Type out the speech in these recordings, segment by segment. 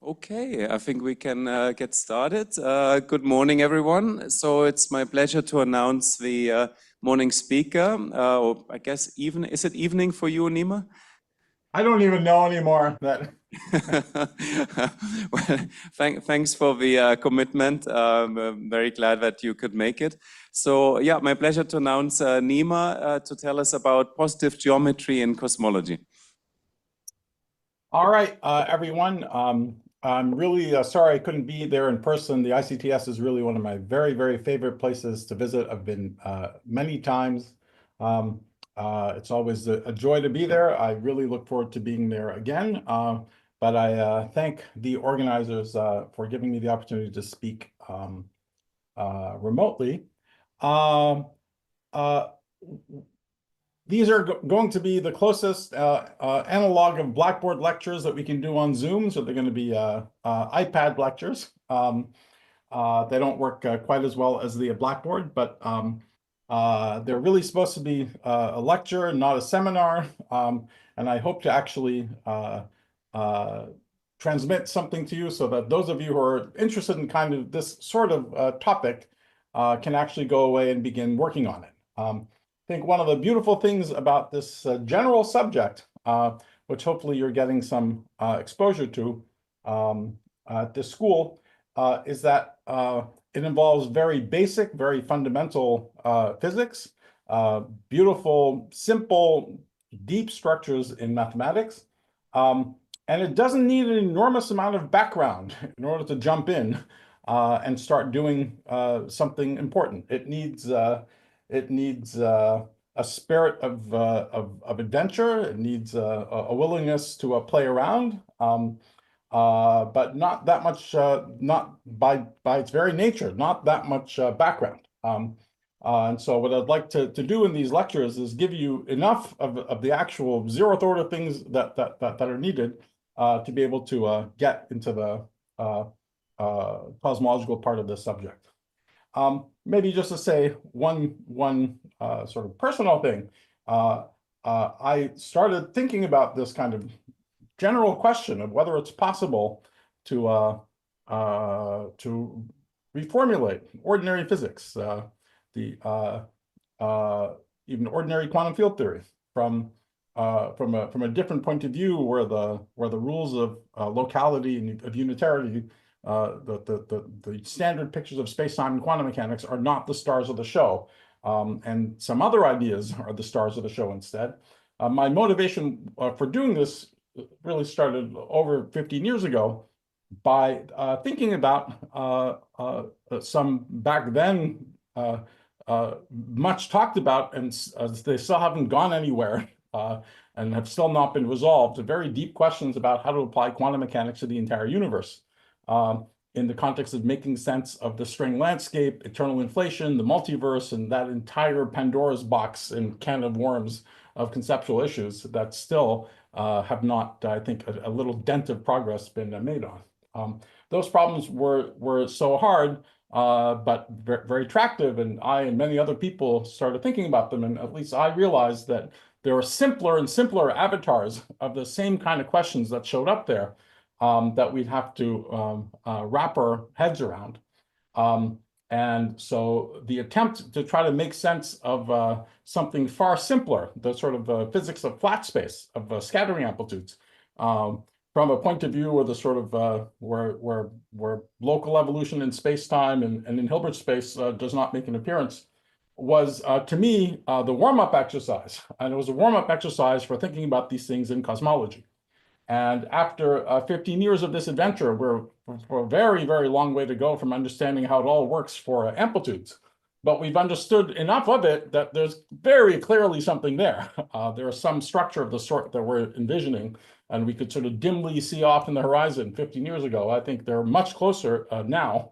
Okay, I think we can get started. Good morning, everyone. So it's my pleasure to announce the morning speaker. Or I guess is it evening for you, Nima? I don't even know anymore. Well, thanks for the commitment. I'm very glad that you could make it. So yeah, my pleasure to announce Nima to tell us about positive geometry in cosmology. All right, everyone. I'm really sorry I couldn't be there in person. The ICTS is really one of my very, very favorite places to visit. I've been many times. It's always a joy to be there. I really look forward to being there again. But I thank the organizers for giving me the opportunity to speak remotely. These are going to be the closest analog of Blackboard lectures that we can do on Zoom. So they're going to be iPad lectures. They don't work quite as well as the Blackboard, but they're really supposed to be a lecture, not a seminar. And I hope to actually transmit something to you so that those of you who are interested in kind of this sort of topic can actually go away and begin working on it. I think one of the beautiful things about this general subject, which hopefully you're getting some exposure to at this school, is that it involves very basic, very fundamental physics, beautiful, simple, deep structures in mathematics. And it doesn't need an enormous amount of background in order to jump in and start doing something important. It needs a spirit of adventure. It needs a willingness to play around, but not that much. Not by its very nature, not that much background. And so, what I'd like to do in these lectures is give you enough of the actual zeroth order things that are needed to be able to get into the cosmological part of this subject. Maybe just to say one sort of personal thing, I started thinking about this kind of general question of whether it's possible to reformulate ordinary physics, even ordinary quantum field theory, from a different point of view, where the rules of locality and of unitarity, the standard pictures of space-time and quantum mechanics, are not the stars of the show, and some other ideas are the stars of the show instead. My motivation for doing this really started over 15 years ago by thinking about some back then much talked about, and they still haven't gone anywhere and have still not been resolved, very deep questions about how to apply quantum mechanics to the entire universe. In the context of making sense of the string landscape, eternal inflation, the multiverse, and that entire Pandora's box and can of worms of conceptual issues that still have not, I think, a little dent of progress been made on. Those problems were so hard, but very attractive, and I and many other people started thinking about them, and at least I realized that there are simpler and simpler avatars of the same kind of questions that showed up there, that we'd have to wrap our heads around. And so the attempt to try to make sense of something far simpler, the sort of physics of flat space, of scattering amplitudes, from a point of view where the sort of where local evolution in space-time and in Hilbert space does not make an appearance, was to me the warm-up exercise. And it was a warm-up exercise for thinking about these things in cosmology. And after 15 years of this adventure, we're a very, very long way to go from understanding how it all works for amplitudes. But we've understood enough of it that there's very clearly something there. There is some structure of the sort that we're envisioning, and we could sort of dimly see off in the horizon 15 years ago. I think they're much closer now.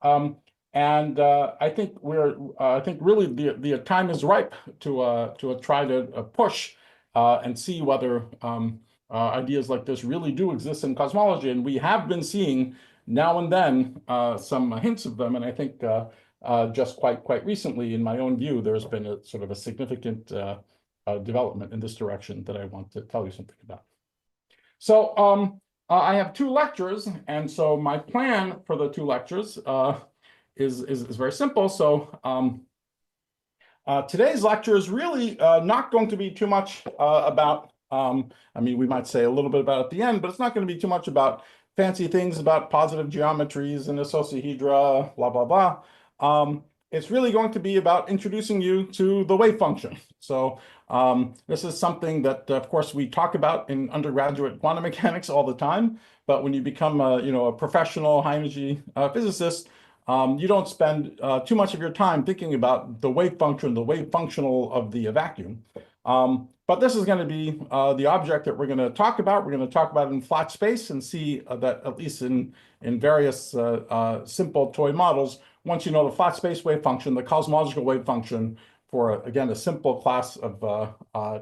And I think really the time is ripe to try to push and see whether ideas like this really do exist in cosmology. And we have been seeing now and then some hints of them. And I think just quite recently, in my own view, there's been a sort of a significant development in this direction that I want to tell you something about. So I have 2 lectures, and so my plan for the 2 lectures is very simple. So today's lecture is really not going to be too much about, I mean, we might say a little bit about it at the end, but it's not going to be too much about fancy things about positive geometries and associahedra, blah, blah, blah. It's really going to be about introducing you to the wave function. So this is something that, of course, we talk about in undergraduate quantum mechanics all the time. But when you become a professional high-energy physicist, you don't spend too much of your time thinking about the wave function, the wave functional of the vacuum. But this is going to be the object that we're going to talk about. We're going to talk about it in flat space and see that at least in various simple toy models, once you know the flat space wave function, the cosmological wave function for, again, a simple class of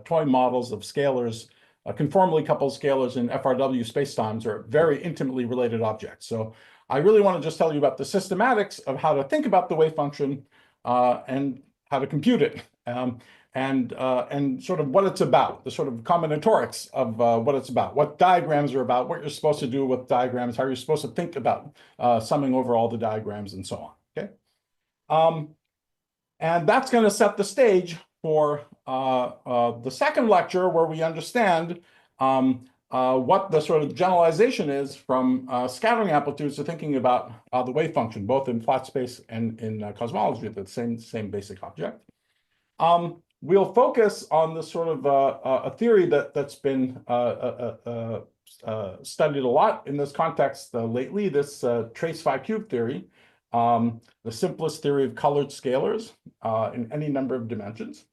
toy models of scalars, conformally coupled scalars in FRW spacetimes are very intimately related objects. So I really want to just tell you about the systematics of how to think about the wave function and how to compute it, and sort of what it's about, the sort of combinatorics of what it's about, what diagrams are about, what you're supposed to do with diagrams, how you're supposed to think about summing over all the diagrams and so on. Okay, and that's going to set the stage for the second lecture, where we understand what the sort of generalization is from scattering amplitudes to thinking about the wave function, both in flat space and in cosmology, the same basic object. We'll focus on this sort of a theory that's been studied a lot in this context lately, this trace phi cube theory, the simplest theory of colored scalars in any number of dimensions.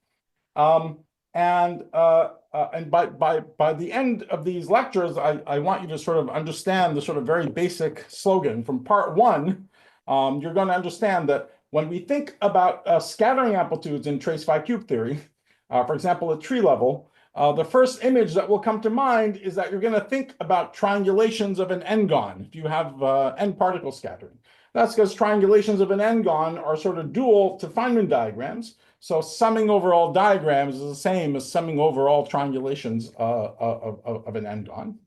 And by the end of these lectures, I want you to sort of understand the sort of very basic slogan. From part 1, you're going to understand that when we think about scattering amplitudes in trace phi cube theory, for example, at tree level, the first image that will come to mind is that you're going to think about triangulations of an n-gon if you have n-particle scattering. That's because triangulations of an n-gon are sort of dual to Feynman diagrams. So summing over all diagrams is the same as summing over all triangulations of an n-gon.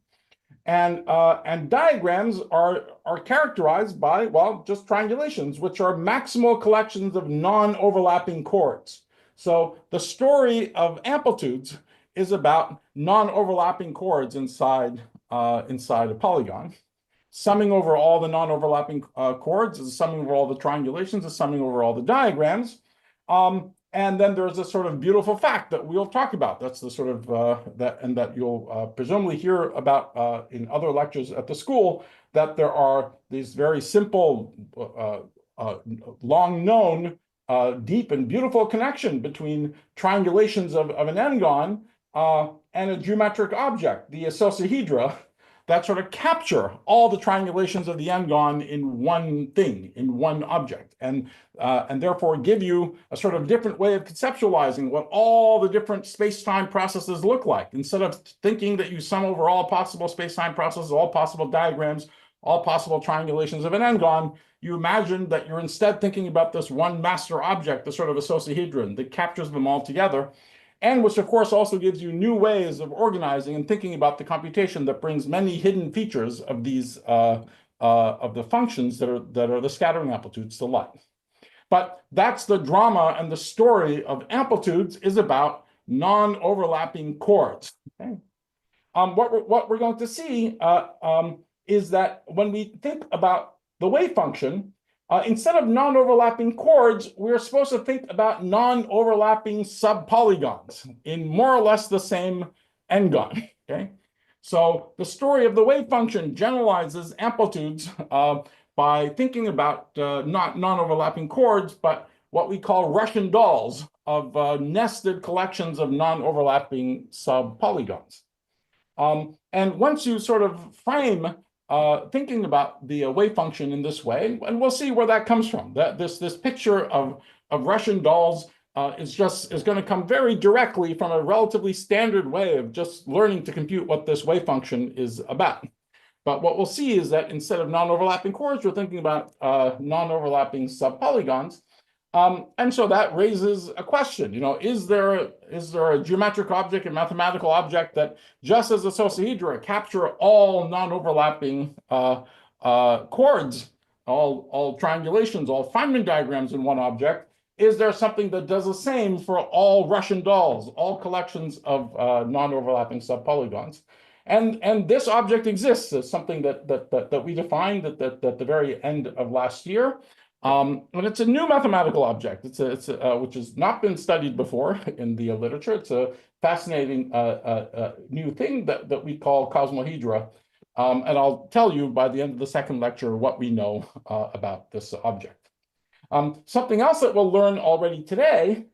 And diagrams are characterized by, well, just triangulations, which are maximal collections of non-overlapping chords. So the story of amplitudes is about non-overlapping chords inside a polygon. Summing over all the non-overlapping chords is summing over all the triangulations, is summing over all the diagrams. And then there's a sort of beautiful fact that we'll talk about. That's the sort of that you'll presumably hear about in other lectures at the school, that there are these very simple, long known, deep and beautiful connection between triangulations of an n-gon and a geometric object, the Associahedron, that sort of capture all the triangulations of the n-gon in one thing, in one object, and therefore give you a sort of different way of conceptualizing what all the different space-time processes look like. Instead of thinking that you sum over all possible space-time processes, all possible diagrams, all possible triangulations of an n-gon, you imagine that you're instead thinking about this one master object, the sort of Associahedron that captures them all together, and which, of course, also gives you new ways of organizing and thinking about the computation that brings many hidden features of these of the functions that are the scattering amplitudes to light. But that's the drama, and the story of amplitudes is about non-overlapping chords. Okay? What we're going to see is that when we think about the wave function, instead of non-overlapping chords, we're supposed to think about non-overlapping subpolygons in more or less the same n-gon. Okay, so the story of the wave function generalizes amplitudes by thinking about not non-overlapping chords, but what we call Russian dolls of nested collections of non-overlapping subpolygons. And once you sort of frame thinking about the wave function in this way, and we'll see where that comes from. This picture of Russian dolls is going to come very directly from a relatively standard way of just learning to compute what this wave function is about. But what we'll see is that instead of non-overlapping chords, we're thinking about non-overlapping subpolygons. And so that raises a question, is there a geometric object, a mathematical object that just as Associahedra capture all non-overlapping chords, all triangulations, all Feynman diagrams in one object? Is there something that does the same for all Russian dolls, all collections of non-overlapping subpolygons? And this object exists as something that we defined at the very end of last year. And it's a new mathematical object. Which has not been studied before in the literature. It's a fascinating new thing that we call Cosmohedra. And I'll tell you by the end of the second lecture what we know about this object. Something else that we'll learn already today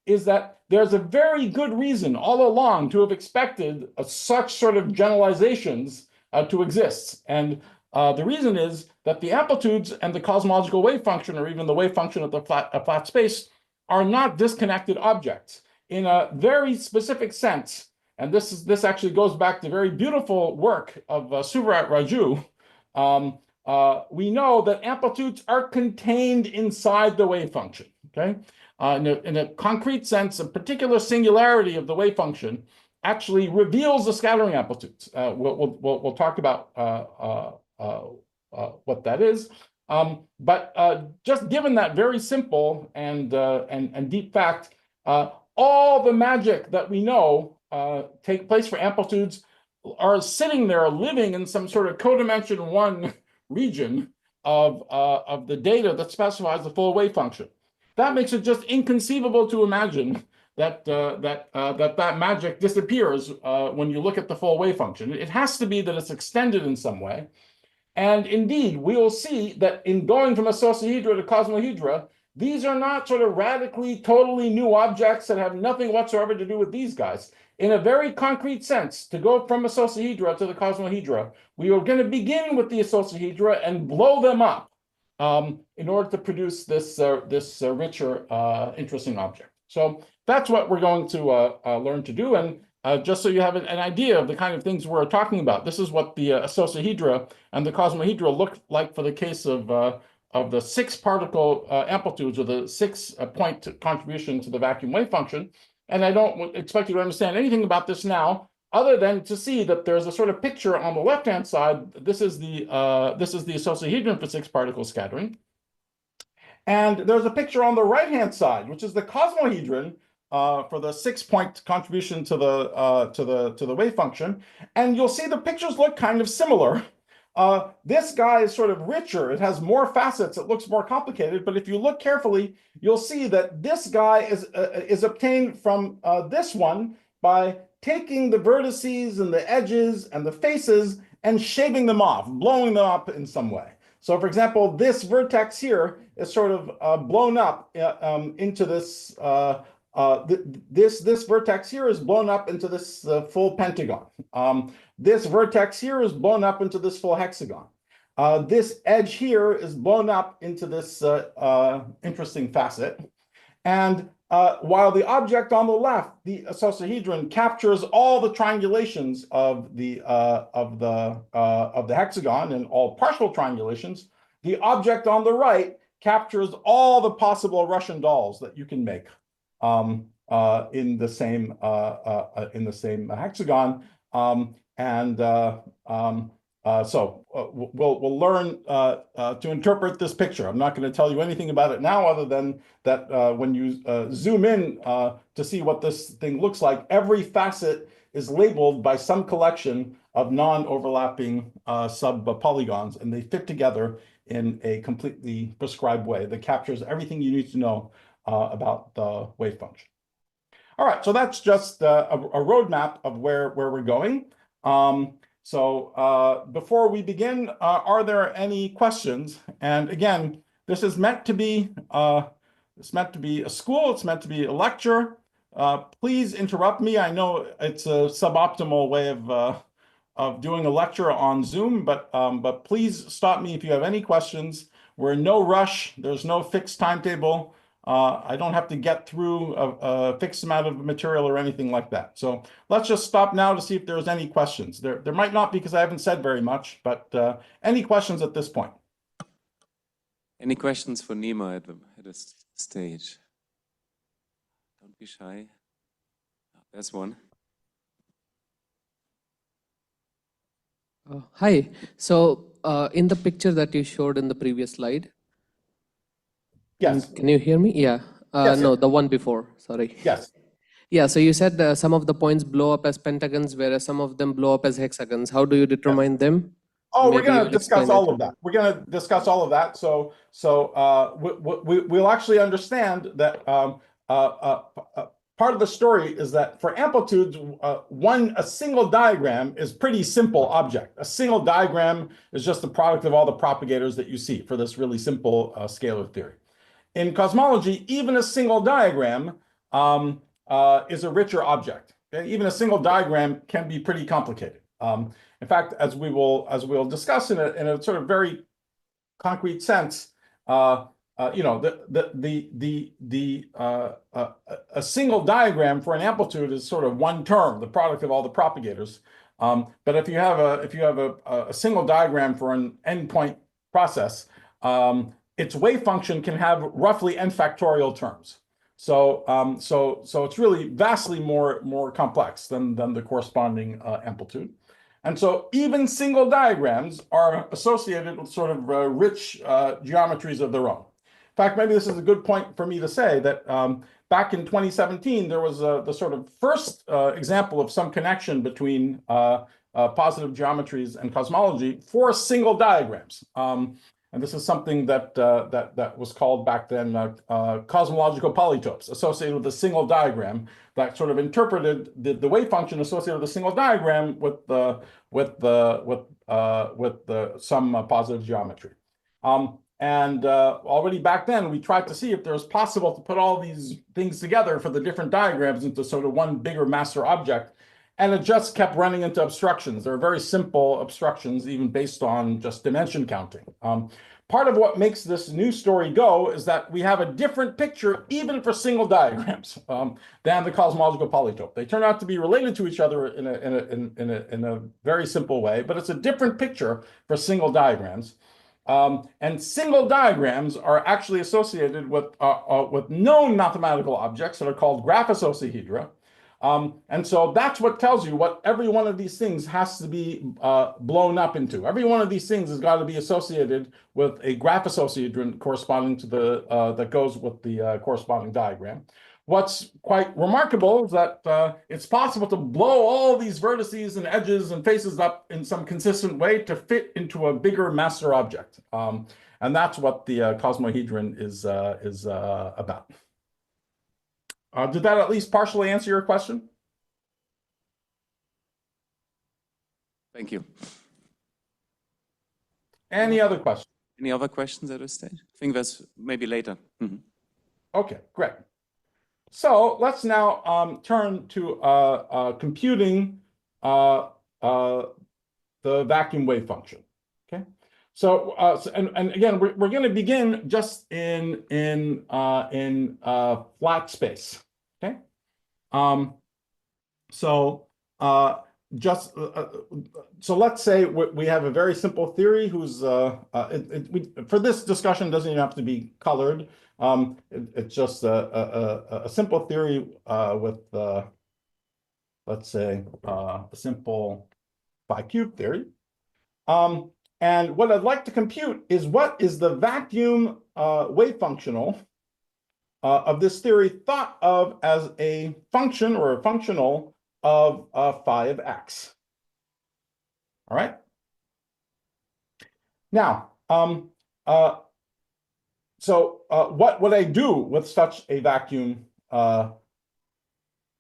is that there's a very good reason all along to have expected such sort of generalizations to exist. And the reason is that the amplitudes and the cosmological wave function, or even the wave function of the flat space, are not disconnected objects in a very specific sense. And this actually goes back to very beautiful work of Suvrat Raju. We know that amplitudes are contained inside the wave function. Okay, in a concrete sense, a particular singularity of the wave function actually reveals the scattering amplitudes. We'll talk about what that is. But just given that very simple and deep fact, all the magic that we know take place for amplitudes are sitting there living in some sort of codimension 1 region of the data that specifies the full wave function. That makes it just inconceivable to imagine that magic disappears when you look at the full wave function. It has to be that it's extended in some way. And indeed, we will see that in going from Associahedra to Cosmohedra, these are not sort of radically, totally new objects that have nothing whatsoever to do with these guys. In a very concrete sense, to go from Associahedra to the Cosmohedra, we are going to begin with the Associahedra and blow them up in order to produce this richer, interesting object. So that's what we're going to learn to do. And just so you have an idea of the kind of things we're talking about, this is what the Associahedra and the Cosmohedra look like for the case of the 6-particle amplitudes, or the 6-point contribution to the vacuum wave function. And I don't expect you to understand anything about this now, other than to see that there's a sort of picture on the left-hand side. This is the Associahedron for 6-particle scattering. And there's a picture on the right-hand side, which is the Cosmohedron for the 6-point contribution to the wave function. And you'll see the pictures look kind of similar. This guy is sort of richer. It has more facets. It looks more complicated. But if you look carefully, you'll see that this guy is obtained from this one by taking the vertices and the edges and the faces and shaving them off, blowing them up in some way. So, for example, this vertex here is sort of blown up into this. This vertex here is blown up into this full pentagon. This vertex here is blown up into this full hexagon. This edge here is blown up into this interesting facet. And while the object on the left, the Associahedron, captures all the triangulations of the hexagon and all partial triangulations, the object on the right captures all the possible Russian dolls that you can make in the same hexagon. So we'll learn to interpret this picture. I'm not going to tell you anything about it now, other than that when you zoom in to see what this thing looks like, every facet is labeled by some collection of non-overlapping sub-polygons, and they fit together in a completely prescribed way that captures everything you need to know about the wave function. All right, so that's just a roadmap of where we're going. So before we begin, are there any questions? And again, this is meant to be a school. It's meant to be a lecture. Please interrupt me. I know it's a suboptimal way of doing a lecture on Zoom, but please stop me if you have any questions. We're in no rush. There's no fixed timetable. I don't have to get through a fixed amount of material or anything like that. So let's just stop now to see if there's any questions. There might not be, because I haven't said very much, but any questions at this point? Any questions for Nima at this stage. Don't be shy. There's one. Hi. So in the picture that you showed in the previous slide, Yes. can you hear me? Yeah. Yes, No, yes. the one before. Sorry. Yes. Yeah. So you said some of the points blow up as pentagons, whereas some of them blow up as hexagons. How do you determine them? Oh, we're Maybe going you to will explain discuss it. all of that. We're going to discuss all of that. We'll actually understand that part of the story is that for amplitudes, a single diagram is pretty simple object. A single diagram is just the product of all the propagators that you see for this really simple scalar theory. In cosmology, even a single diagram is a richer object. Okay? Even a single diagram can be pretty complicated. In fact, as we'll discuss in a sort of very concrete sense, a single diagram for an amplitude is sort of one term, the product of all the propagators. But if you have a single diagram for an n-point process, its wave function can have roughly n factorial terms. So it's really vastly more complex than the corresponding amplitude. And so even single diagrams are associated with sort of rich geometries of their own. In fact, maybe this is a good point for me to say that back in 2017, there was the sort of first example of some connection between positive geometries and cosmology for single diagrams. And this is something that was called back then cosmological polytopes, associated with a single diagram that sort of interpreted the wave function associated with a single diagram with some positive geometry. And already back then, we tried to see if it was possible to put all these things together for the different diagrams into sort of one bigger master object. And it just kept running into obstructions. There are very simple obstructions, even based on just dimension counting. Part of what makes this new story go is that we have a different picture, even for single diagrams, than the cosmological polytope. They turn out to be related to each other in a very simple way, but it's a different picture for single diagrams. And single diagrams are actually associated with known mathematical objects that are called graph associahedra. And so that's what tells you what every one of these things has to be blown up into. Every one of these things has got to be associated with a graph associahedron corresponding to the that goes with the corresponding diagram. What's quite remarkable is that it's possible to blow all these vertices and edges and faces up in some consistent way to fit into a bigger master object. And that's what the cosmohedron is about. Did that at least partially answer your question? Thank you. Any other questions? Any other questions at this stage? I think that's maybe later. Mm-hmm. Okay, great. So let's now turn to computing the vacuum wave function. Okay, so and again, we're going to begin just in flat space. Okay, so let's say we have a very simple theory whose for this discussion doesn't even have to be colored. It's just a simple theory with let's say a simple phi cube theory. And what I'd like to compute is what is the vacuum wave functional of this theory thought of as a function or a functional of phi of x. All right. Now, so what would I do with such a vacuum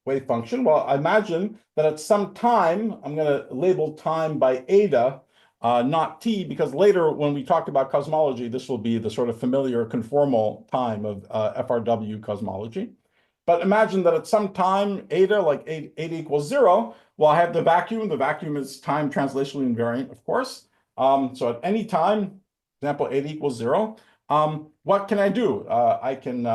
wave function? Well, I imagine that at some time, I'm going to label time by eta, not t, because later when we talk about cosmology, this will be the sort of familiar conformal time of FRW cosmology. But imagine that at some time, eta, like eta equals 0, well, I have the vacuum. The vacuum is time translationally invariant, of course. So at any time, example, eta equals 0, what can I do? I can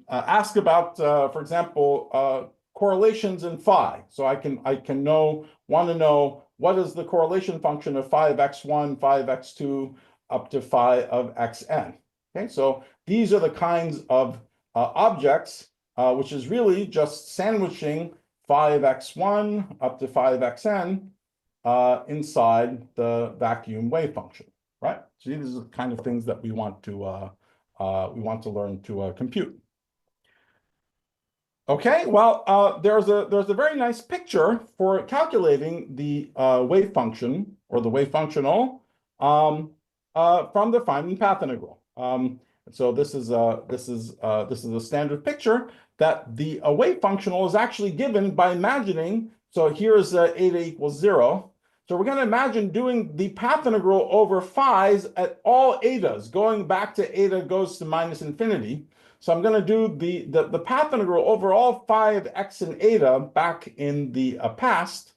ask about, for example, correlations in phi. So I want to know what is the correlation function of phi of x1, phi of x2, up to phi of xn. Okay, so these are the kinds of objects, which is really just sandwiching phi of x1 up to phi of xn inside the vacuum wave function, right? So these are the kind of things that we want to learn to compute. Okay, well, there's a very nice picture for calculating the wave function or the wave functional from the Feynman path integral. So this is a standard picture that the wave functional is actually given by imagining. So here's eta equals 0. So we're going to imagine doing the path integral over phi's at all etas, going back to eta goes to minus infinity. So I'm going to do the path integral over all phi of x and eta back in the past,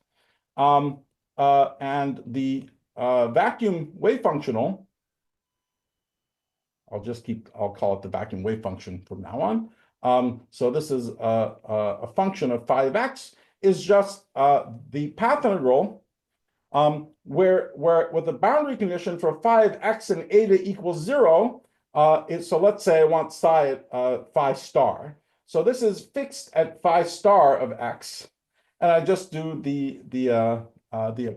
and the vacuum wave functional. I'll call it the vacuum wave function from now on. So this is a function of phi of x is just the path integral where with the boundary condition for phi of x and eta equals 0. So let's say I want psi at phi star. So this is fixed at phi star of x, and I just do the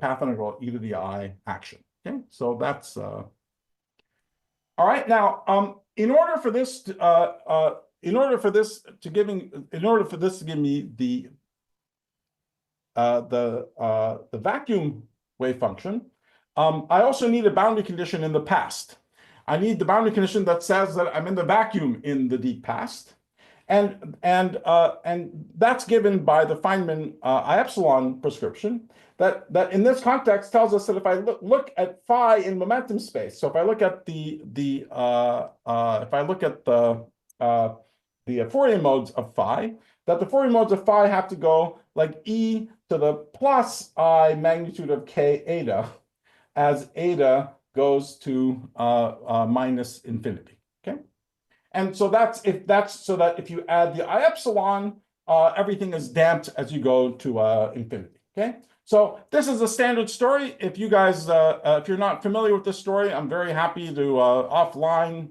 path integral e to the I action. Okay, so that's all right. Now, in order for this to give me the vacuum wave function, I also need a boundary condition in the past. I need the boundary condition that says that I'm in the vacuum in the deep past, and that's given by the Feynman I epsilon prescription. That in this context tells us that if I look at phi in momentum space, so if I look at the Fourier modes of phi, that the Fourier modes of phi have to go like e to the plus I magnitude of k eta, as eta goes to minus infinity. Okay, and so so that if you add the I epsilon, everything is damped as you go to infinity. Okay, so this is a standard story. If you guys, if you're not familiar with this story, I'm very happy to offline,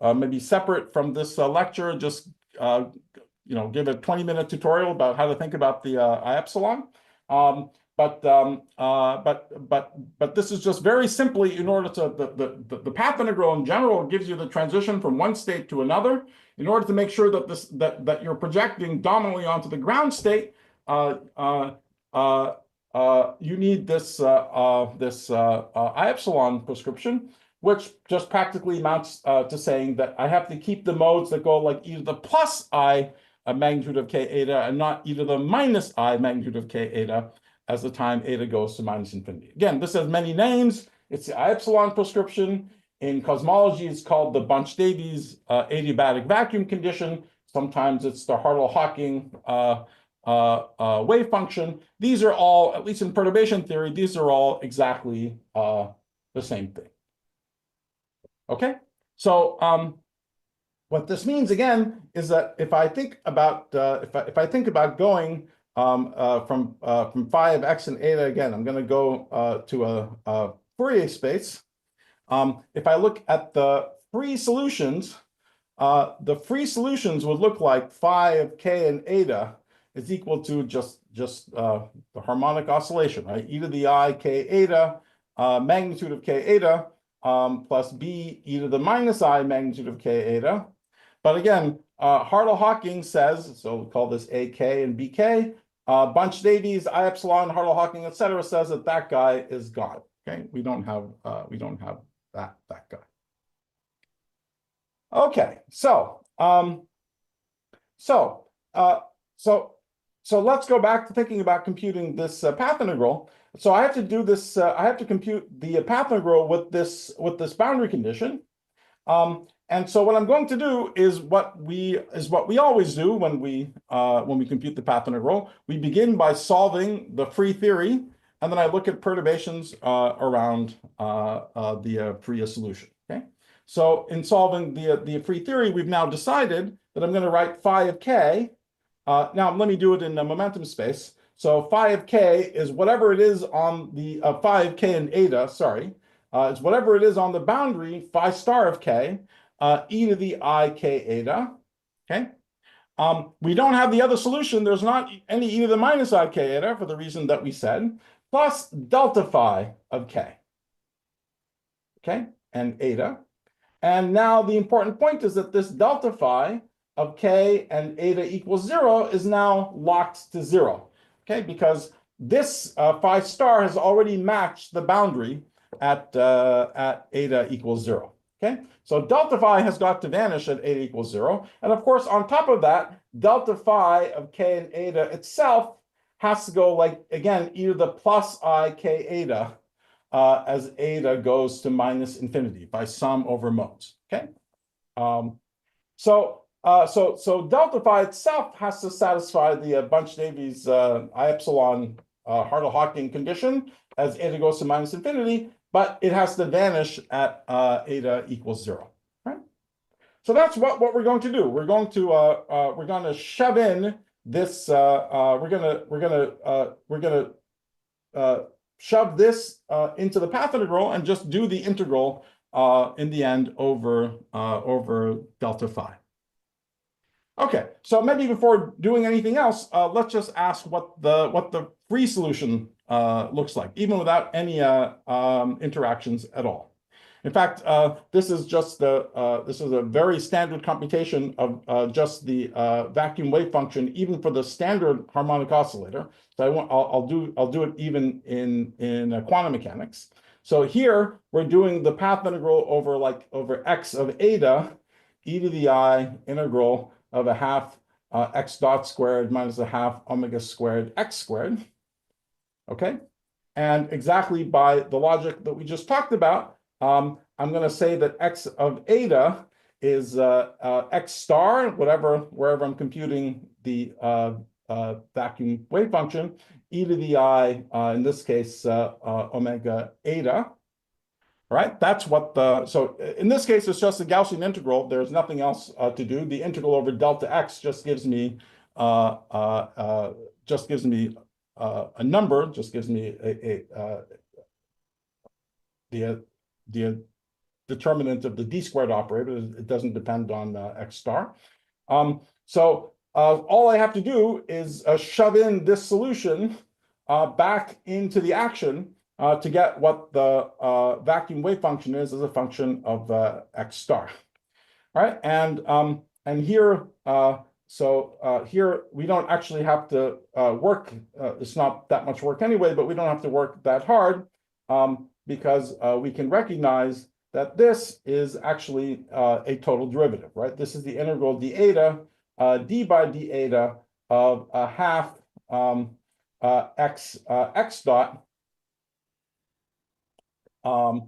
maybe separate from this lecture, just give a 20-minute tutorial about how to think about the I epsilon. But this is just very simply in order to the path integral in general gives you the transition from one state to another. In order to make sure that that you're projecting dominantly onto the ground state, you need this I epsilon prescription, which just practically amounts to saying that I have to keep the modes that go like e to the plus I magnitude of k eta and not e to the minus I magnitude of k eta as the time eta goes to minus infinity. Again, this has many names. It's the I epsilon prescription. In cosmology, it's called the Bunch-Davies adiabatic vacuum condition. Sometimes it's the Hartle-Hawking wave function. These are all, at least in perturbation theory, these are all exactly the same thing. Okay, so what this means again is that if I think about if I think about going from phi of x and eta again, I'm going to go to a Fourier space. If I look at the free solutions would look like phi of k and eta is equal to just the harmonic oscillation, right? E to the I k eta magnitude of k eta plus b e to the minus I magnitude of k eta. But again, Hartle-Hawking says, so we call this AK and BK. Bunch-Davies, I epsilon, Hartle-Hawking, etc., says that that guy is gone. Okay, we don't have that guy. Okay, so let's go back to thinking about computing this path integral. So I have to do this. I have to compute the path integral with this boundary condition. And so what I'm going to do is what we always do when we compute the path integral. We begin by solving the free theory, and then I look at perturbations around the free solution. Okay. So in solving the free theory, we've now decided that I'm going to write phi of k. Now let me do it in a momentum space. So phi of k is whatever it is on the phi of k and eta. Sorry, it's whatever it is on the boundary phi star of k. e to the I k eta, okay? We don't have the other solution. There's not any e to the minus I k eta for the reason that we said, plus delta phi of k, okay, and eta. And now the important point is that this delta phi of k and eta equals 0 is now locked to 0, okay, because this phi star has already matched the boundary at eta equals 0. Okay, so delta phi has got to vanish at eta equals 0. And of course, on top of that, delta phi of k and eta itself has to go like, again, e to the plus I k eta as eta goes to minus infinity by sum over modes. Okay, so delta phi itself has to satisfy the Bunch-Davies I epsilon Hartle-Hawking condition as eta goes to minus infinity, but it has to vanish at eta equals 0. Right? So that's what we're going to do. We're going to shove in this. We're gonna shove this into the path integral and just do the integral in the end over delta phi. Okay, so maybe before doing anything else, let's just ask what the free solution looks like, even without any interactions at all. In fact, this is just this is a very standard computation of just the vacuum wave function, even for the standard harmonic oscillator. So I'll do it even in quantum mechanics. So here we're doing the path integral over x of eta, e to the I integral of a half x dot squared minus a half omega squared x squared. Okay, and exactly by the logic that we just talked about, I'm going to say that x of eta is x star, wherever I'm computing the vacuum wave function, e to the I, in this case, omega eta. Right, that's what so in this case, it's just a Gaussian integral. There's nothing else to do. The integral over delta x just gives me a number, just gives me the determinant of the d squared operator. It doesn't depend on x star. So all I have to do is shove in this solution back into the action to get what the vacuum wave function is as a function of x star. All right, and here, here we don't actually have to work. It's not that much work anyway, but we don't have to work that hard because we can recognize that this is actually a total derivative, right? This is the integral d eta, d by d eta of a half x dot. A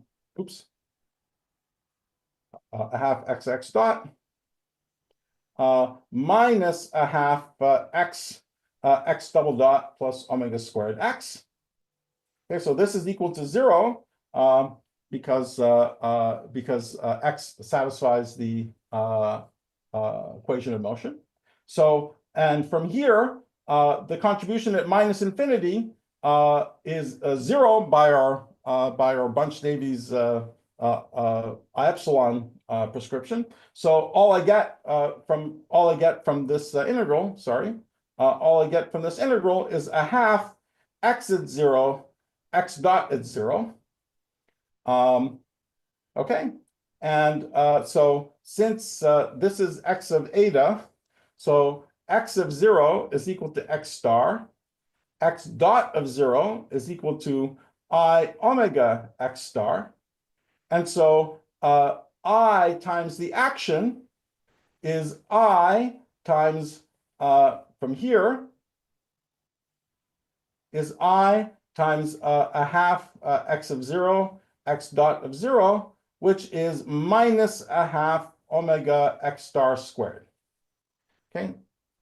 half xx dot minus a half x double dot plus omega squared x. Okay, so this is equal to 0 because x satisfies the equation of motion. So, and from here, the contribution at minus infinity is 0 by our Bunch-Davies I epsilon prescription. So all I get from this integral, all I get from this integral is a half x at 0, x dot at 0. Okay, and so since this is x of eta, so x of 0 is equal to x star, x dot of 0 is equal to I omega x star. And so I times the action is I times, from here, is I times a half x of 0, x dot of 0, which is minus a half omega x star squared. Okay,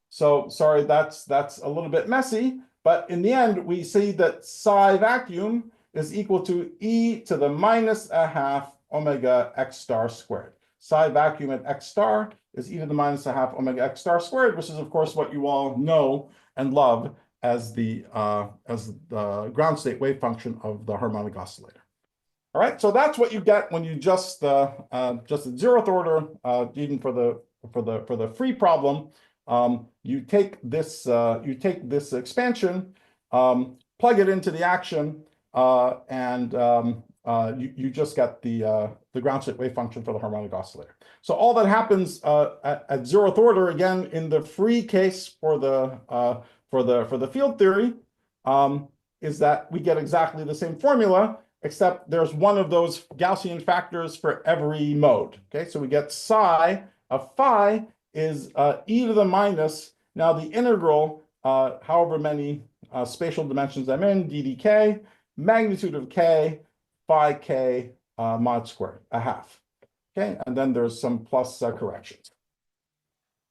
so sorry, that's a little bit messy, but in the end, we see that psi vacuum is equal to e to the minus a half omega x star squared. Psi vacuum at x star is e to the minus a half omega x star squared, which is of course what you all know and love as the ground state wave function of the harmonic oscillator. All right, so that's what you get when you just the zeroth order, even for the free problem. You take this expansion, plug it into the action, and you just get the ground state wave function for the harmonic oscillator. So all that happens at zeroth order, again in the free case for the field theory, is that we get exactly the same formula, except there's one of those Gaussian factors for every mode. Okay, so we get psi of phi is e to the minus, now the integral, however many spatial dimensions I'm in, ddk, magnitude of k, phi k mod squared, a half. Okay, and then there's some plus corrections.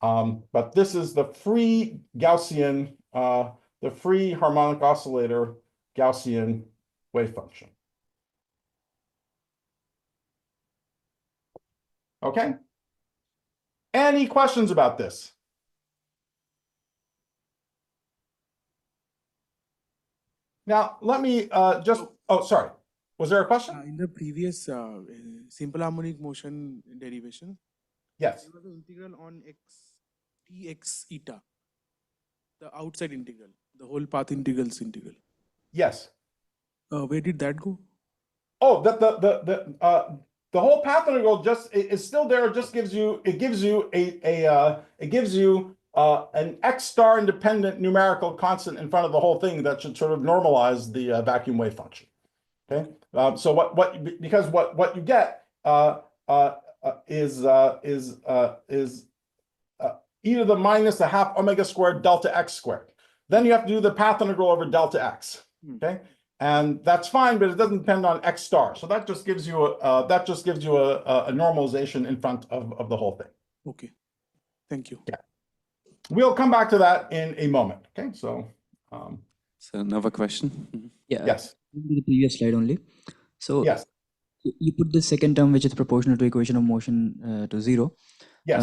But this is the free Gaussian, the free harmonic oscillator Gaussian wave function. Okay. Any questions about this? Now, let me just, oh, sorry. Was there a question? In the previous simple harmonic motion derivation, Yes. there was an integral on tx eta, the outside integral, the whole path integrals integral. Yes. Where did that go? Oh, the whole path integral just is still there. It just gives you an x star independent numerical constant in front of the whole thing that should sort of normalize the vacuum wave function. Okay, so because what you get is e to the minus a half omega squared delta x squared. Then you have to do the path integral over delta x. Okay. And that's fine, but it doesn't depend on x star. So that just gives you a normalization in front of the whole thing. Okay, thank you. Yeah, we'll come back to that in a moment. Okay, so another question. Yeah. Yes. The previous slide only. So yes, you put the second term, which is proportional to equation of motion to 0. yes.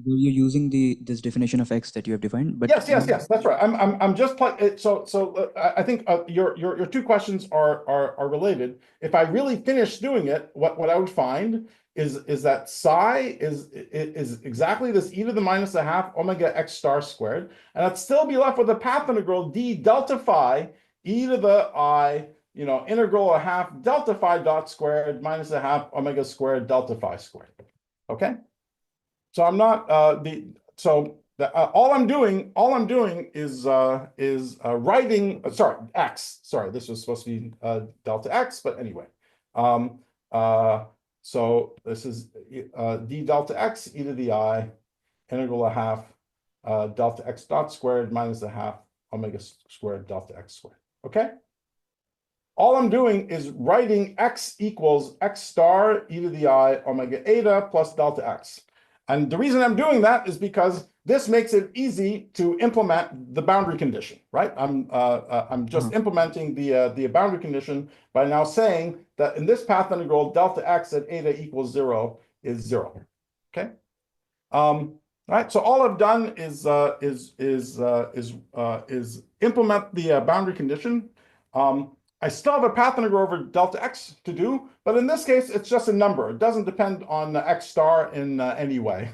You're using this definition of x that you have defined, but yes, that's right. I'm just so I think your two questions are related. If I really finish doing it, what I would find is that psi is exactly this e to the minus a half omega x star squared, and I'd still be left with a path integral d delta phi e to the I, integral a half delta phi dot squared minus a half omega squared delta phi squared. Okay. So I'm not all I'm doing is writing. Sorry, x. Sorry, this was supposed to be delta x, but anyway. So this is d delta x e to the I integral a half delta x dot squared minus a half omega squared delta x squared. Okay. All I'm doing is writing x equals x star e to the I omega eta plus delta x. And the reason I'm doing that is because this makes it easy to implement the boundary condition, right? I'm just implementing the boundary condition by now saying that in this path integral, delta x at eta equals 0 is 0. Okay. All right. So all I've done is implement the boundary condition. I still have a path integral over delta x to do, but in this case, it's just a number. It doesn't depend on x star in any way.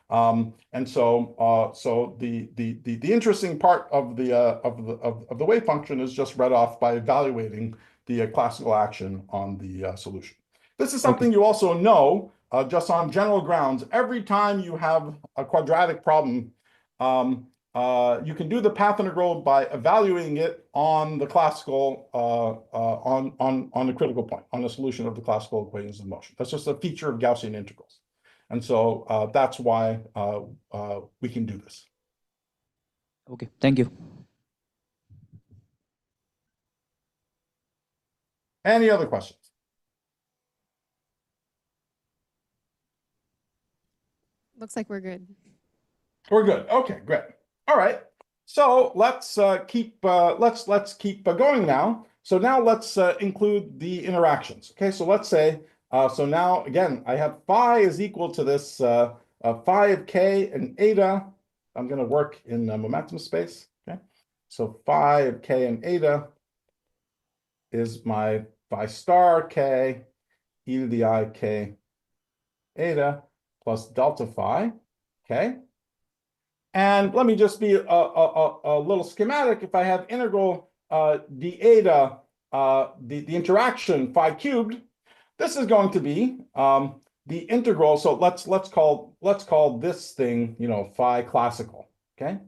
And so the interesting part of the wave function is just read off by evaluating the classical action on the solution. This is something you also know just on general grounds. Every time you have a quadratic problem, you can do the path integral by evaluating it on the classical, on the critical point, on the solution of the classical equations of motion. That's just a feature of Gaussian integrals. And so that's why we can do this. Okay, thank you. Any other questions? Looks like we're good. We're good. Okay, great. All right. So let's keep going now. So now let's include the interactions. Okay. So let's say so now again I have phi is equal to this phi of k and eta. I'm going to work in momentum space. Okay. So phi of k and eta is my phi star k, e to the I k eta plus delta phi, okay? And let me just be a little schematic. If I have integral d eta, the interaction phi cubed, this is going to be the integral. So let's call this thing, you know, phi classical, okay?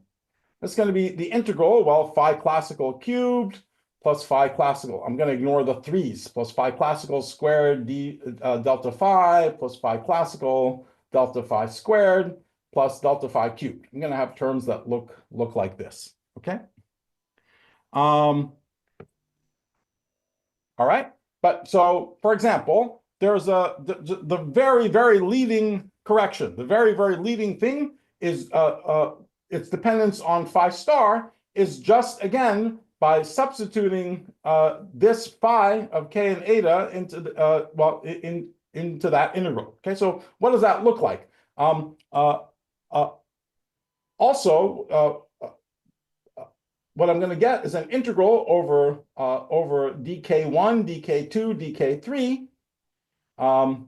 It's going to be the integral, well, phi classical cubed plus phi classical. I'm going to ignore the 3's, plus phi classical squared d delta phi plus phi classical delta phi squared plus delta phi cubed. I'm going to have terms that look like this, okay? All right, but so, for example, there's the very, very leading correction. The very, very leading thing is its dependence on phi star is just, again, by substituting this phi of k and eta into the, into that integral. Okay, so what does that look like? Also, what I'm going to get is an integral over dk1, dk2, dk3. Of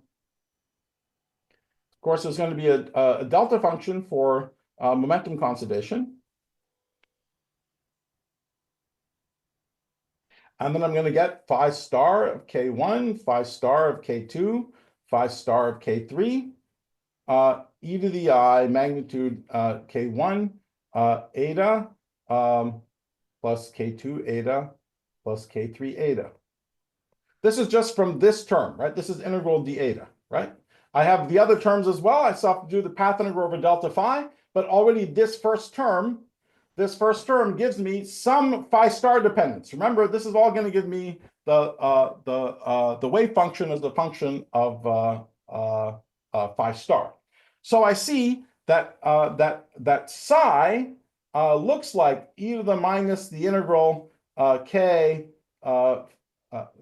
course, there's going to be a delta function for momentum conservation. And then I'm going to get phi star of k1, phi star of k2, phi star of k3, e to the I magnitude k1 eta plus k2 eta plus k3 eta. This is just from this term, right? This is integral d eta, right? I have the other terms as well. I still have to do the path integral over delta phi, but already this first term gives me some phi star dependence. Remember, this is all going to give me the wave function as the function of phi star. So I see that that psi looks like e to the minus the integral k.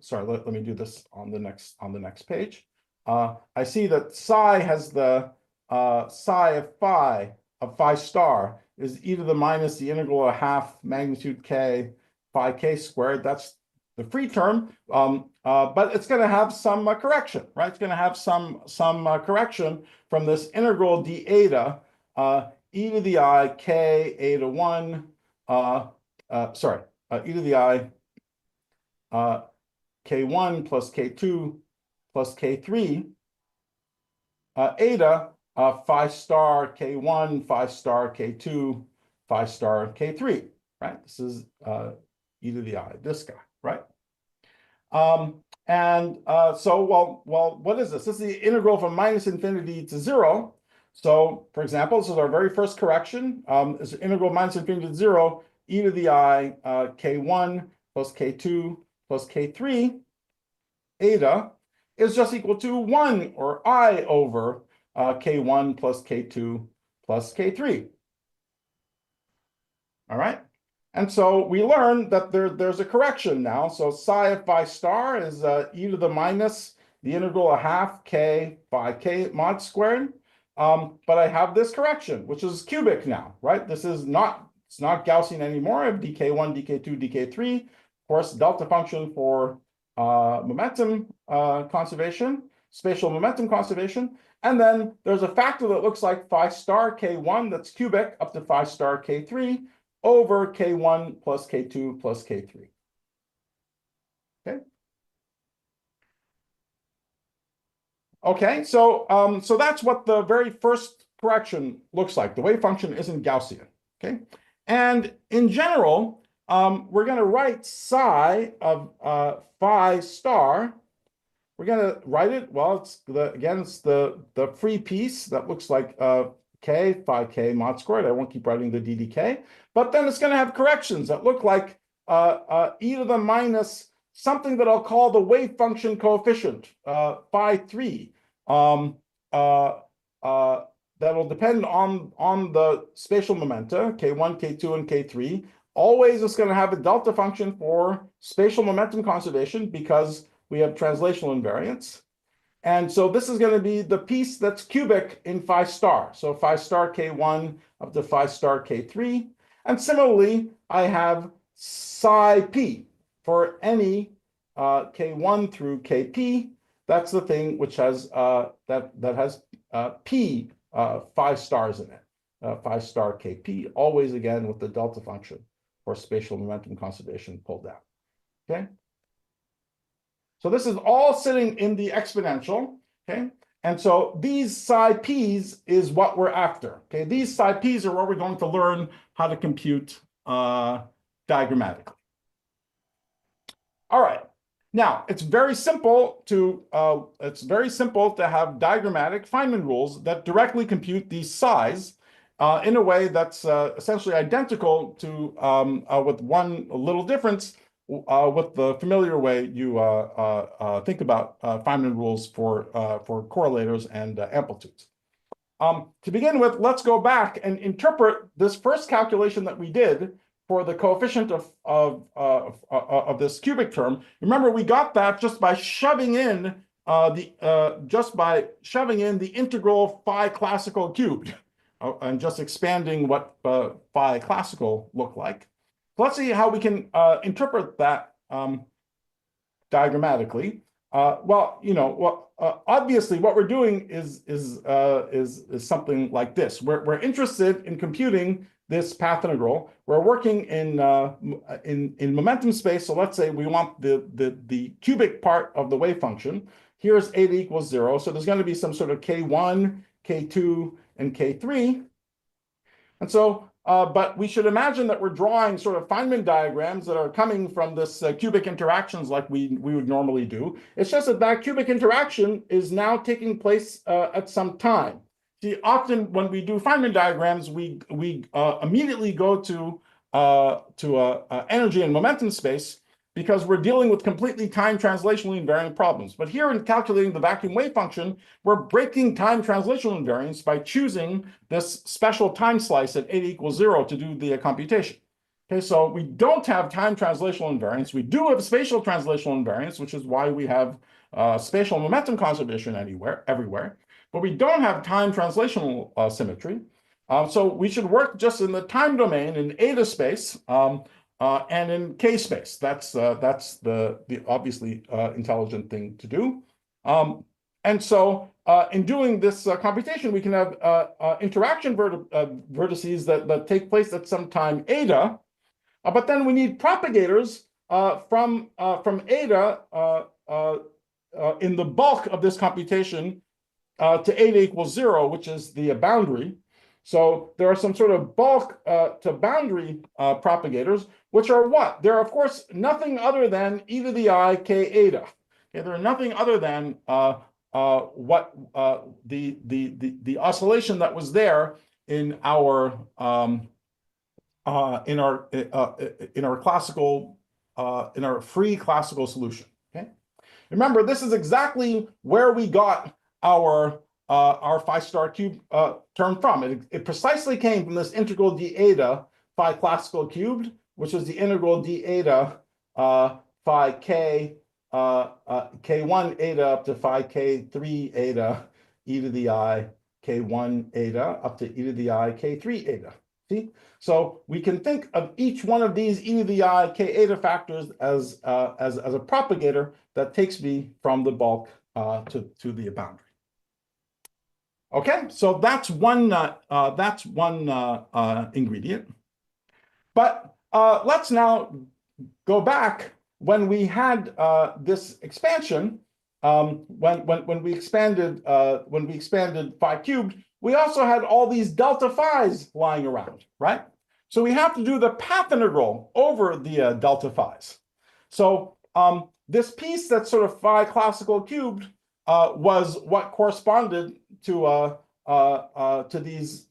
Sorry, let me do this on the next page. I see that psi has the psi of phi star is e to the minus the integral of half magnitude k phi k squared. That's the free term, but it's going to have some correction, right? It's going to have some correction from this integral d eta e to the I k eta 1. E to the I k1 plus k2 plus k3 eta phi star k1, phi star k2, phi star k3, right? This is e to the I, this guy, right? So, well, what is this? This is the integral from minus infinity to 0. So, for example, this is our very first correction. It's integral minus infinity to 0, e to the I k1 plus k2 plus k3 eta is just equal to 1, or I over k1 plus k2 plus k3. All right? And so we learn that there's a correction now. So psi of phi star is e to the minus the integral of half k phi k mod squared. But I have this correction, which is cubic now, right? This is not, it's not Gaussian anymore. I have dk1, dk2, dk3. Of course, delta function for momentum conservation, spatial momentum conservation. And then there's a factor that looks like phi star k1 that's cubic up to phi star k3 over k1 plus k2 plus k3. Okay. Okay, so so that's what the very first correction looks like. The wave function isn't Gaussian. Okay, and in general, we're going to write psi of phi star. We're going to write it. Well, it's the free piece that looks like k phi k mod squared. I won't keep writing the ddk, but then it's going to have corrections that look like e to the minus something that I'll call the wave function coefficient, phi 3. That'll depend on the spatial momenta, k1, k2, and k3. Always it's going to have a delta function for spatial momentum conservation because we have translational invariance. And so this is going to be the piece that's cubic in phi star. So phi star k1 up to phi star k3. And similarly, I have psi p for any k1 through kp that's the thing which has that has p 5 stars in it, 5 star kp, always again with the delta function for spatial momentum conservation pulled down. Okay. So this is all sitting in the exponential. Okay. And so these psi p's is what we're after. Okay. These psi p's are what we're going to learn how to compute diagrammatically. All right. Now it's very simple to have diagrammatic Feynman rules that directly compute these psi's in a way that's essentially identical to with one little difference with the familiar way you think about Feynman rules for correlators and amplitudes. To begin with, let's go back and interpret this first calculation that we did for the coefficient of this cubic term. Remember, we got that just by shoving in the integral phi classical cubed and just expanding what phi classical looked like. So let's see how we can interpret that diagrammatically. Well, you know, obviously, what we're doing is something like this. We're interested in computing this path integral. We're working in momentum space. So let's say we want the cubic part of the wave function. Here's eta equals 0. So there's going to be some sort of k1, k2, and k3. And so, but we should imagine that we're drawing sort of Feynman diagrams that are coming from this cubic interactions like we would normally do. It's just that cubic interaction is now taking place at some time. See, often when we do Feynman diagrams, we immediately go to energy and momentum space because we're dealing with completely time translationally invariant problems. But here in calculating the vacuum wave function, we're breaking time translational invariance by choosing this special time slice at eta equals 0 to do the computation. Okay, so we don't have time translational invariance. We do have spatial translational invariance, which is why we have spatial momentum conservation everywhere. But we don't have time translational symmetry. So we should work just in the time domain in eta space and in k space. That's the obviously intelligent thing to do. And so in doing this computation, we can have interaction vertices that take place at some time eta. But then we need propagators from eta in the bulk of this computation to eta equals 0, which is the boundary. So there are some sort of bulk to boundary propagators, which are what? They're, of course, nothing other than e to the I k eta. Okay, they're nothing other than what the oscillation that was there in our classical in our free classical solution. Okay, remember this is exactly where we got our phi star cube term from. It precisely came from this integral d eta phi classical cubed, which is the integral d eta phi k k1 eta up to phi k3 eta e to the I k1 eta up to e to the I k3 eta. See, so we can think of each one of these e to the I k eta factors as a propagator that takes me from the bulk to the boundary. Okay, so that's one ingredient. But let's now go back when we had this expansion. When we expanded phi cubed, we also had all these delta phi's lying around, right? So we have to do the path integral over the delta phi's. So this piece that's sort of phi classical cubed was what corresponded to these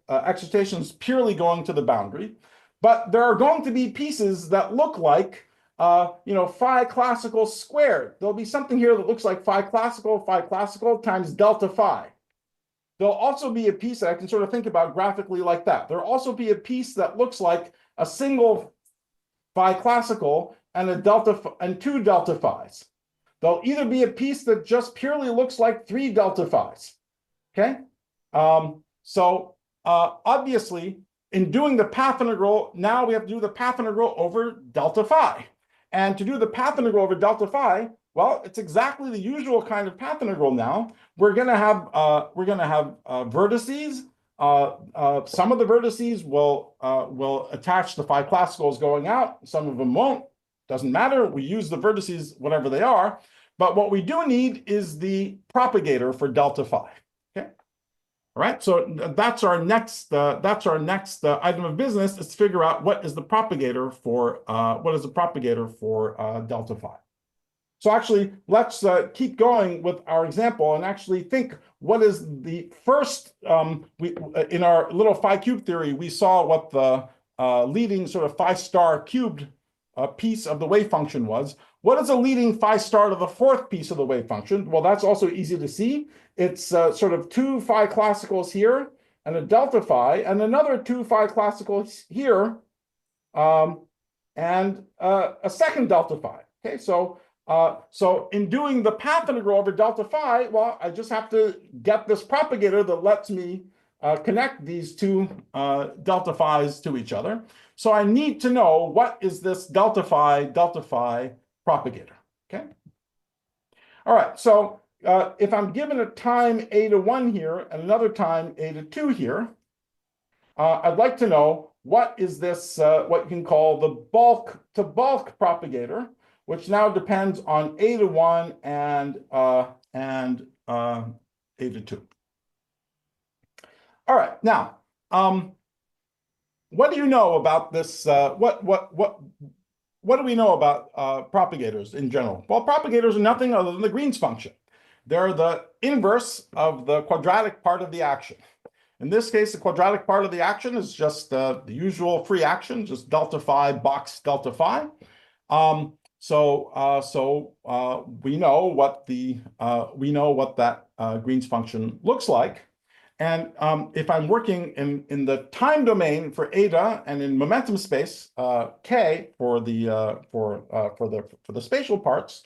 excitations purely going to the boundary. But there are going to be pieces that look like phi classical squared. There'll be something here that looks like phi classical times delta phi. There'll also be a piece that I can sort of think about graphically like that. There'll also be a piece that looks like a single phi classical and a delta and two delta phi's. There'll either be a piece that just purely looks like three delta phi's. Okay, so obviously in doing the path integral, now we have to do the path integral over delta phi. And to do the path integral over delta phi, Well, it's exactly the usual kind of path integral now. We're going to have vertices. Some of the vertices will attach the phi classicals going out. Some of them won't. Doesn't matter. We use the vertices whatever they are. But what we do need is the propagator for delta phi. Okay. All right. So that's our next item of business, is to figure out what is the propagator for delta phi. So actually, let's keep going with our example and actually think, what is the first, in our little phi cube theory, we saw what the leading sort of phi star cubed piece of the wave function was. What is a leading phi star to the fourth piece of the wave function? Well, that's also easy to see. It's sort of 2 phi classicals here and a delta phi, and another 2 phi classicals here, and a second delta phi. Okay, so in doing the path integral over delta phi, well, I just have to get this propagator that lets me connect these two delta phis to each other. So I need to know, what is this delta phi propagator, okay? All right, so if I'm given a time a to 1 here and another time a to 2 here, I'd like to know, what is this, what you can call the bulk to bulk propagator, which now depends on a to 1 and a to 2. All right, now, what do you know about this? What do we know about propagators in general? Well, propagators are nothing other than the Green's function. They're the inverse of the quadratic part of the action. In this case, the quadratic part of the action is just the usual free action, just delta phi box delta phi. So we know what that Green's function looks like. And if I'm working in the time domain for eta and in momentum space k for the spatial parts,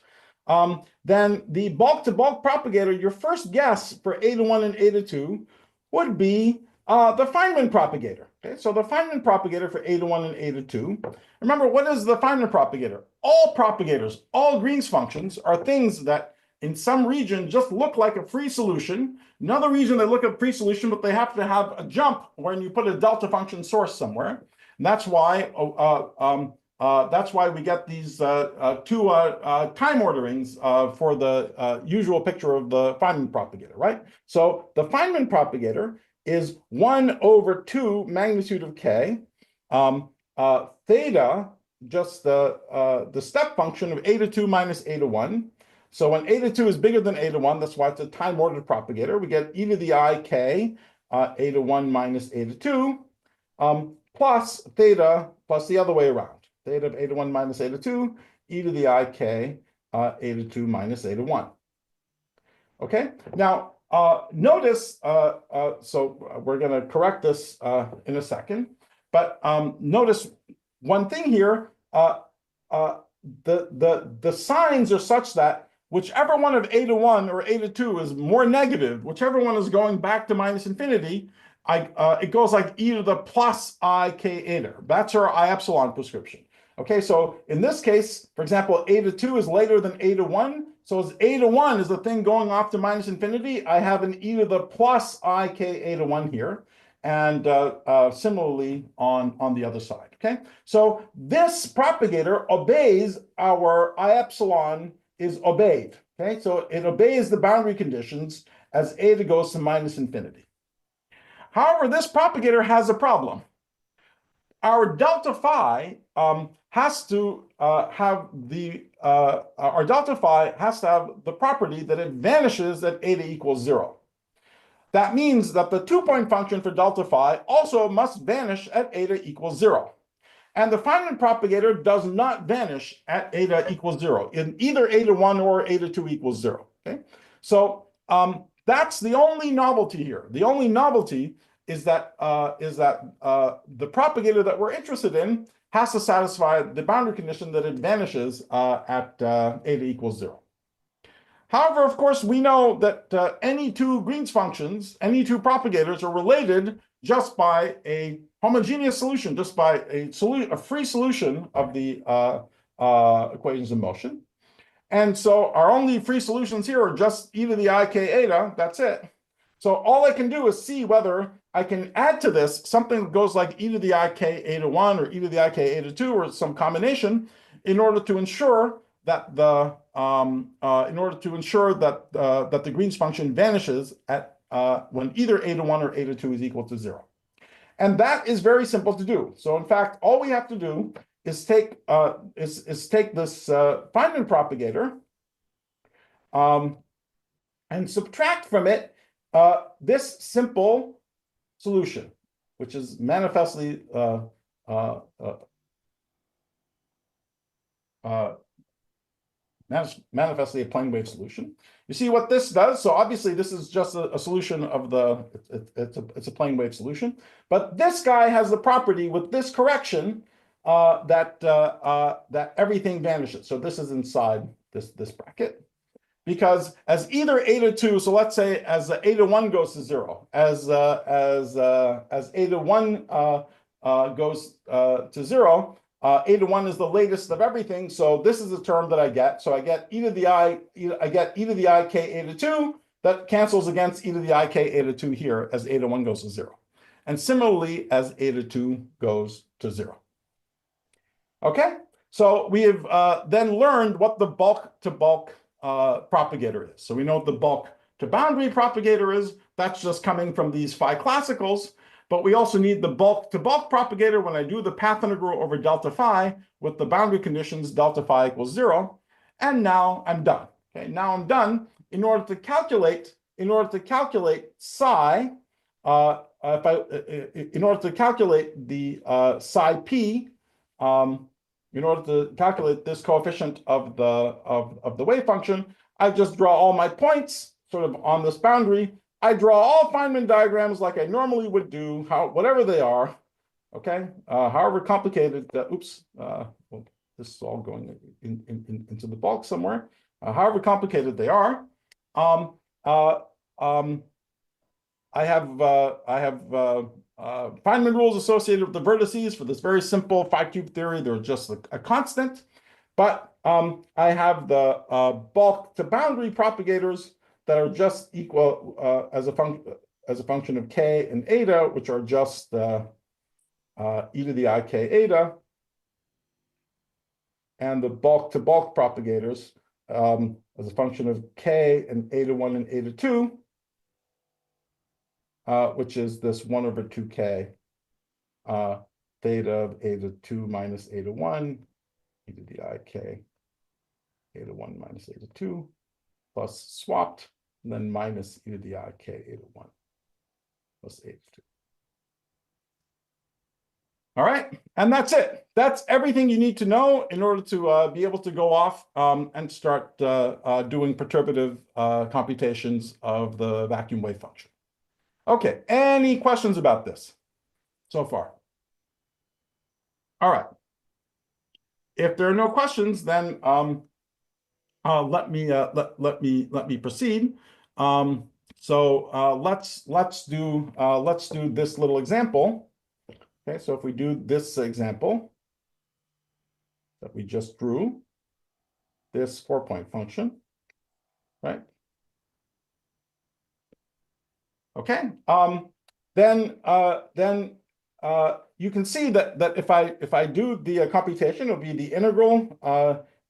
then the bulk to bulk propagator, your first guess for a to 1 and a to 2 would be the Feynman propagator. Okay, so the Feynman propagator for a to 1 and a to 2. Remember, what is the Feynman propagator? All propagators, all Green's functions, are things that in some region just look like a free solution. Another region they look at a free solution, but they have to have a jump when you put a delta function source somewhere. And that's why we get these two time orderings for the usual picture of the Feynman propagator, right? So the Feynman propagator is 1 over 2 magnitude of k, theta, just the step function of a to 2 minus a to 1. So when a to 2 is bigger than a to 1, that's why it's a time-ordered propagator. We get e to the I k, a to 1 minus a to 2, plus theta, plus the other way around. Theta of a to 1 minus a to 2, e to the I k, a to 2 minus a to 1. Okay, now notice, so we're going to correct this in a second, but notice one thing here, the signs are such that whichever one of a to 1 or a to 2 is more negative, whichever one is going back to minus infinity, it goes like e to the plus I k eta. That's our I epsilon prescription. Okay, so in this case, for example, a to 2 is later than a to 1. So as a to 1 is the thing going off to minus infinity, I have an e to the plus I k a to 1 here. And similarly on the other side, okay? So this propagator obeys our I epsilon is obeyed, okay? So it obeys the boundary conditions as eta goes to minus infinity. However, this propagator has a problem. Our delta phi has to have the property that it vanishes at eta equals 0. That means that the 2-point function for delta phi also must vanish at eta equals 0. And the Feynman propagator does not vanish at eta equals 0 in either eta 1 or eta 2 equals 0. Okay, so that's the only novelty here. The only novelty is that the propagator that we're interested in has to satisfy the boundary condition that it vanishes at eta equals 0. However, of course, we know that any two Green's functions, any two propagators are related just by a homogeneous solution, just by a free solution of the equations of motion. And so our only free solutions here are just e to the I k eta, that's it. So all I can do is see whether I can add to this something that goes like e to the I k eta 1 or e to the I k eta 2 or some combination in order to ensure that the that the Green's function vanishes at when either eta 1 or eta 2 is equal to 0. And that is very simple to do. So in fact, all we have to do is take this Feynman propagator and subtract from it this simple solution, which is manifestly manifestly a plane wave solution. You see what this does? So obviously this is just a solution of the, it's a plane wave solution. But this guy has the property with this correction that everything vanishes. So this is inside this bracket. Because as either eta 2, so let's say as eta 1 goes to 0, as eta 1 goes to 0, eta 1 is the latest of everything, so this is the term that I get. So I get e to the I k eta 2 that cancels against e to the I k eta 2 here as eta 1 goes to 0. And similarly as eta 2 goes to 0. Okay, so we have then learned what the bulk to bulk propagator is. So we know what the bulk to boundary propagator is. That's just coming from these phi classicals. But we also need the bulk to bulk propagator when I do the path integral over delta phi with the boundary conditions delta phi equals 0. And now I'm done. Okay, now I'm done. In order to calculate psi, in order to calculate the psi p, in order to calculate this coefficient of the wave function, I just draw all my points sort of on this boundary. I draw all Feynman diagrams like I normally would do, whatever they are, okay? However complicated, well, this is all going into the bulk somewhere. However complicated they are, I have Feynman rules associated with the vertices for this very simple phi cube theory. They're just a constant, but I have the bulk to boundary propagators that are just equal as a function of k and eta, which are just e to the I k eta, and the bulk to bulk propagators as a function of k and eta 1 and eta 2. Which is this 1 over 2k theta of eta 2 minus eta 1, e to the I k, eta 1 minus eta 2, plus swapped, and then minus e to the I k, eta 1, plus eta 2. All right, and that's it. That's everything you need to know in order to be able to go off and start doing perturbative computations of the vacuum wave function. Okay, any questions about this so far? All right. If there are no questions, then let me proceed. Let's do this little example. Okay, so if we do this example that we just drew, this 4-point function, right? Okay, then you can see that if I do the computation, it'll be the integral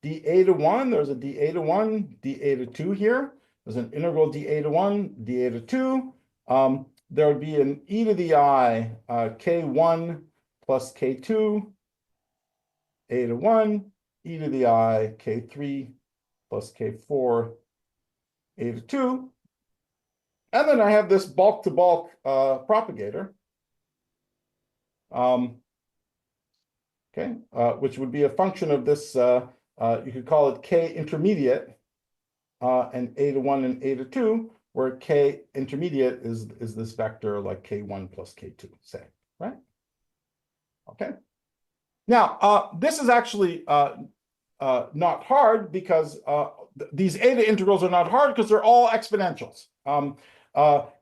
d eta 1. There's a d eta 1, d eta 2 here. There's an integral d eta 1, d eta 2. There would be an e to the I k1 plus k2 eta 1, e to the I k3 plus k4 eta 2. And then I have this bulk to bulk propagator, which would be a function of this, you could call it k intermediate and eta 1 and eta 2, where k intermediate is this vector like k1 plus k2, say, right? Okay. Now, this is actually not hard because these eta integrals are not hard because they're all exponentials.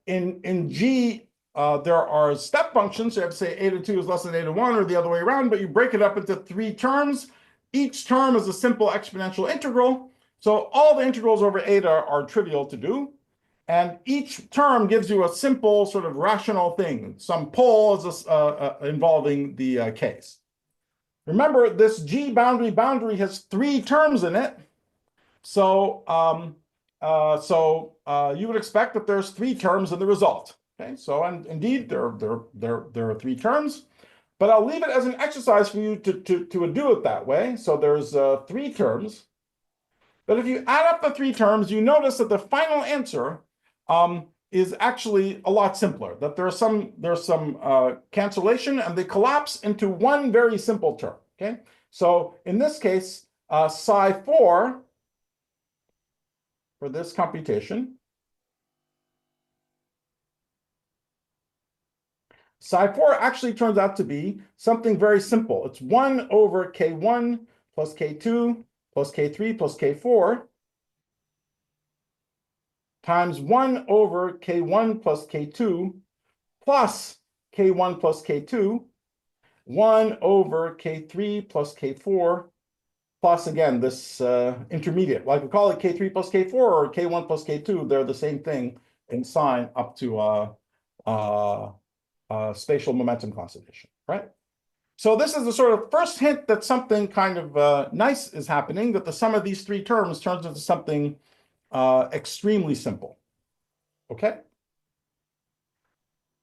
In G, there are step functions. So you have to say eta 2 is less than eta 1 or the other way around, but you break it up into 3 terms. Each term is a simple exponential integral. So all the integrals over eta are trivial to do. And each term gives you a simple sort of rational thing. Some pole is involving the case. Remember, this G boundary has 3 terms in it. So, you would expect that there's 3 terms in the result. Okay, so and indeed there are 3 terms, but I'll leave it as an exercise for you to do it that way. So there's 3 terms. But if you add up the 3 terms, you notice that the final answer is actually a lot simpler. That there's some cancellation, and they collapse into one very simple term. Okay, so in this case, psi 4 for this computation, psi 4 actually turns out to be something very simple. It's 1 over k1 plus k2 plus k3 plus k4 times 1 over k1 plus k2 plus k1 plus k2, 1 over k3 plus k4, plus again this intermediate. Like we call it k3 plus k4 or k1 plus k2. They're the same thing in sign up to spatial momentum conservation, right? So this is the sort of first hint that something kind of nice is happening, that the sum of these 3 terms turns into something extremely simple. Okay?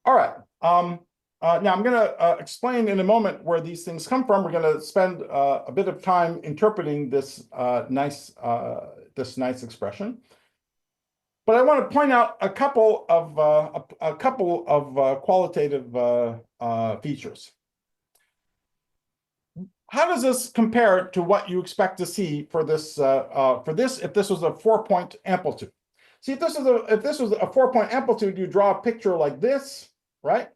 All right. Now I'm going to explain in a moment where these things come from. We're going to spend a bit of time interpreting this nice expression. But I want to point out a couple of qualitative features. How does this compare to what you expect to see for this if this was a 4-point amplitude? See, if this was a 4-point amplitude, you draw a picture like this, right?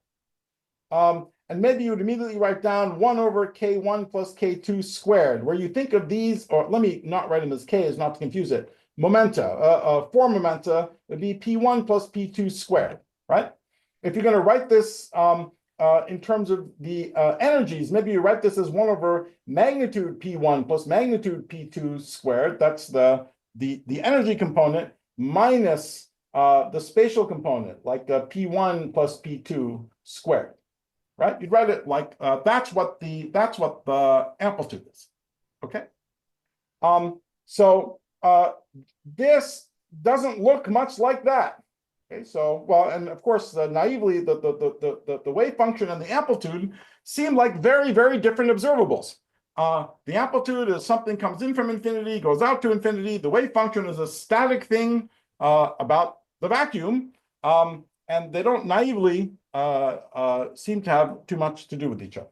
And maybe you would immediately write down 1 over k1 plus k2 squared, where you think of these, or let me not write them as k, as not to confuse it. Momenta, 4 momenta would be p1 plus p2 squared, right? If you're going to write this in terms of the energies, maybe you write this as 1 over magnitude p1 plus magnitude p2 squared. That's the energy component minus the spatial component, like p1 plus p2 squared, right? You'd write it like that's what the amplitude is. Okay. This doesn't look much like that. Okay, so, well, and of course, naively, the wave function and the amplitude seem like very, very different observables. The amplitude is something comes in from infinity, goes out to infinity. The wave function is a static thing about the vacuum, and they don't naively seem to have too much to do with each other.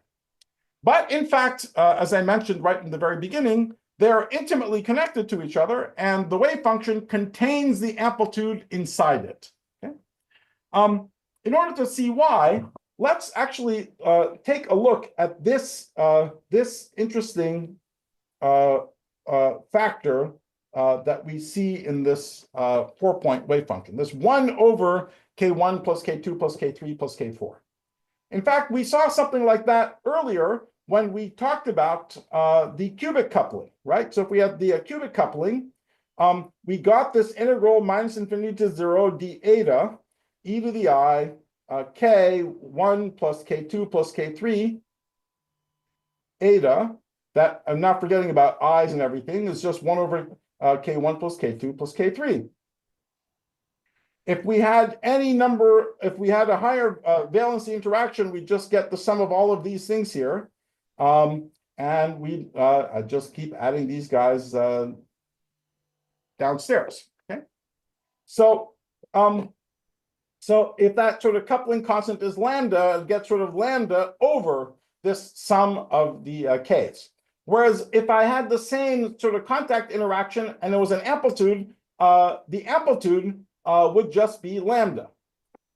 But in fact, as I mentioned right in the very beginning, they're intimately connected to each other, and the wave function contains the amplitude inside it. In order to see why, let's actually take a look at this interesting factor that we see in this 4-point wave function, this 1 over k1 plus k2 plus k3 plus k4. In fact, we saw something like that earlier when we talked about the cubic coupling, right? So if we have the cubic coupling, we got this integral minus infinity to 0 d eta e to the I k1 plus k2 plus k3 eta, that I'm not forgetting about i's and everything, is just 1 over k1 plus k2 plus k3. If we had any number, if we had a higher valency interaction, we just get the sum of all of these things here. And we just keep adding these guys downstairs. Okay. So, so if that sort of coupling constant is lambda, it gets sort of lambda over this sum of the k's. Whereas if I had the same sort of contact interaction and there was an amplitude, the amplitude would just be lambda.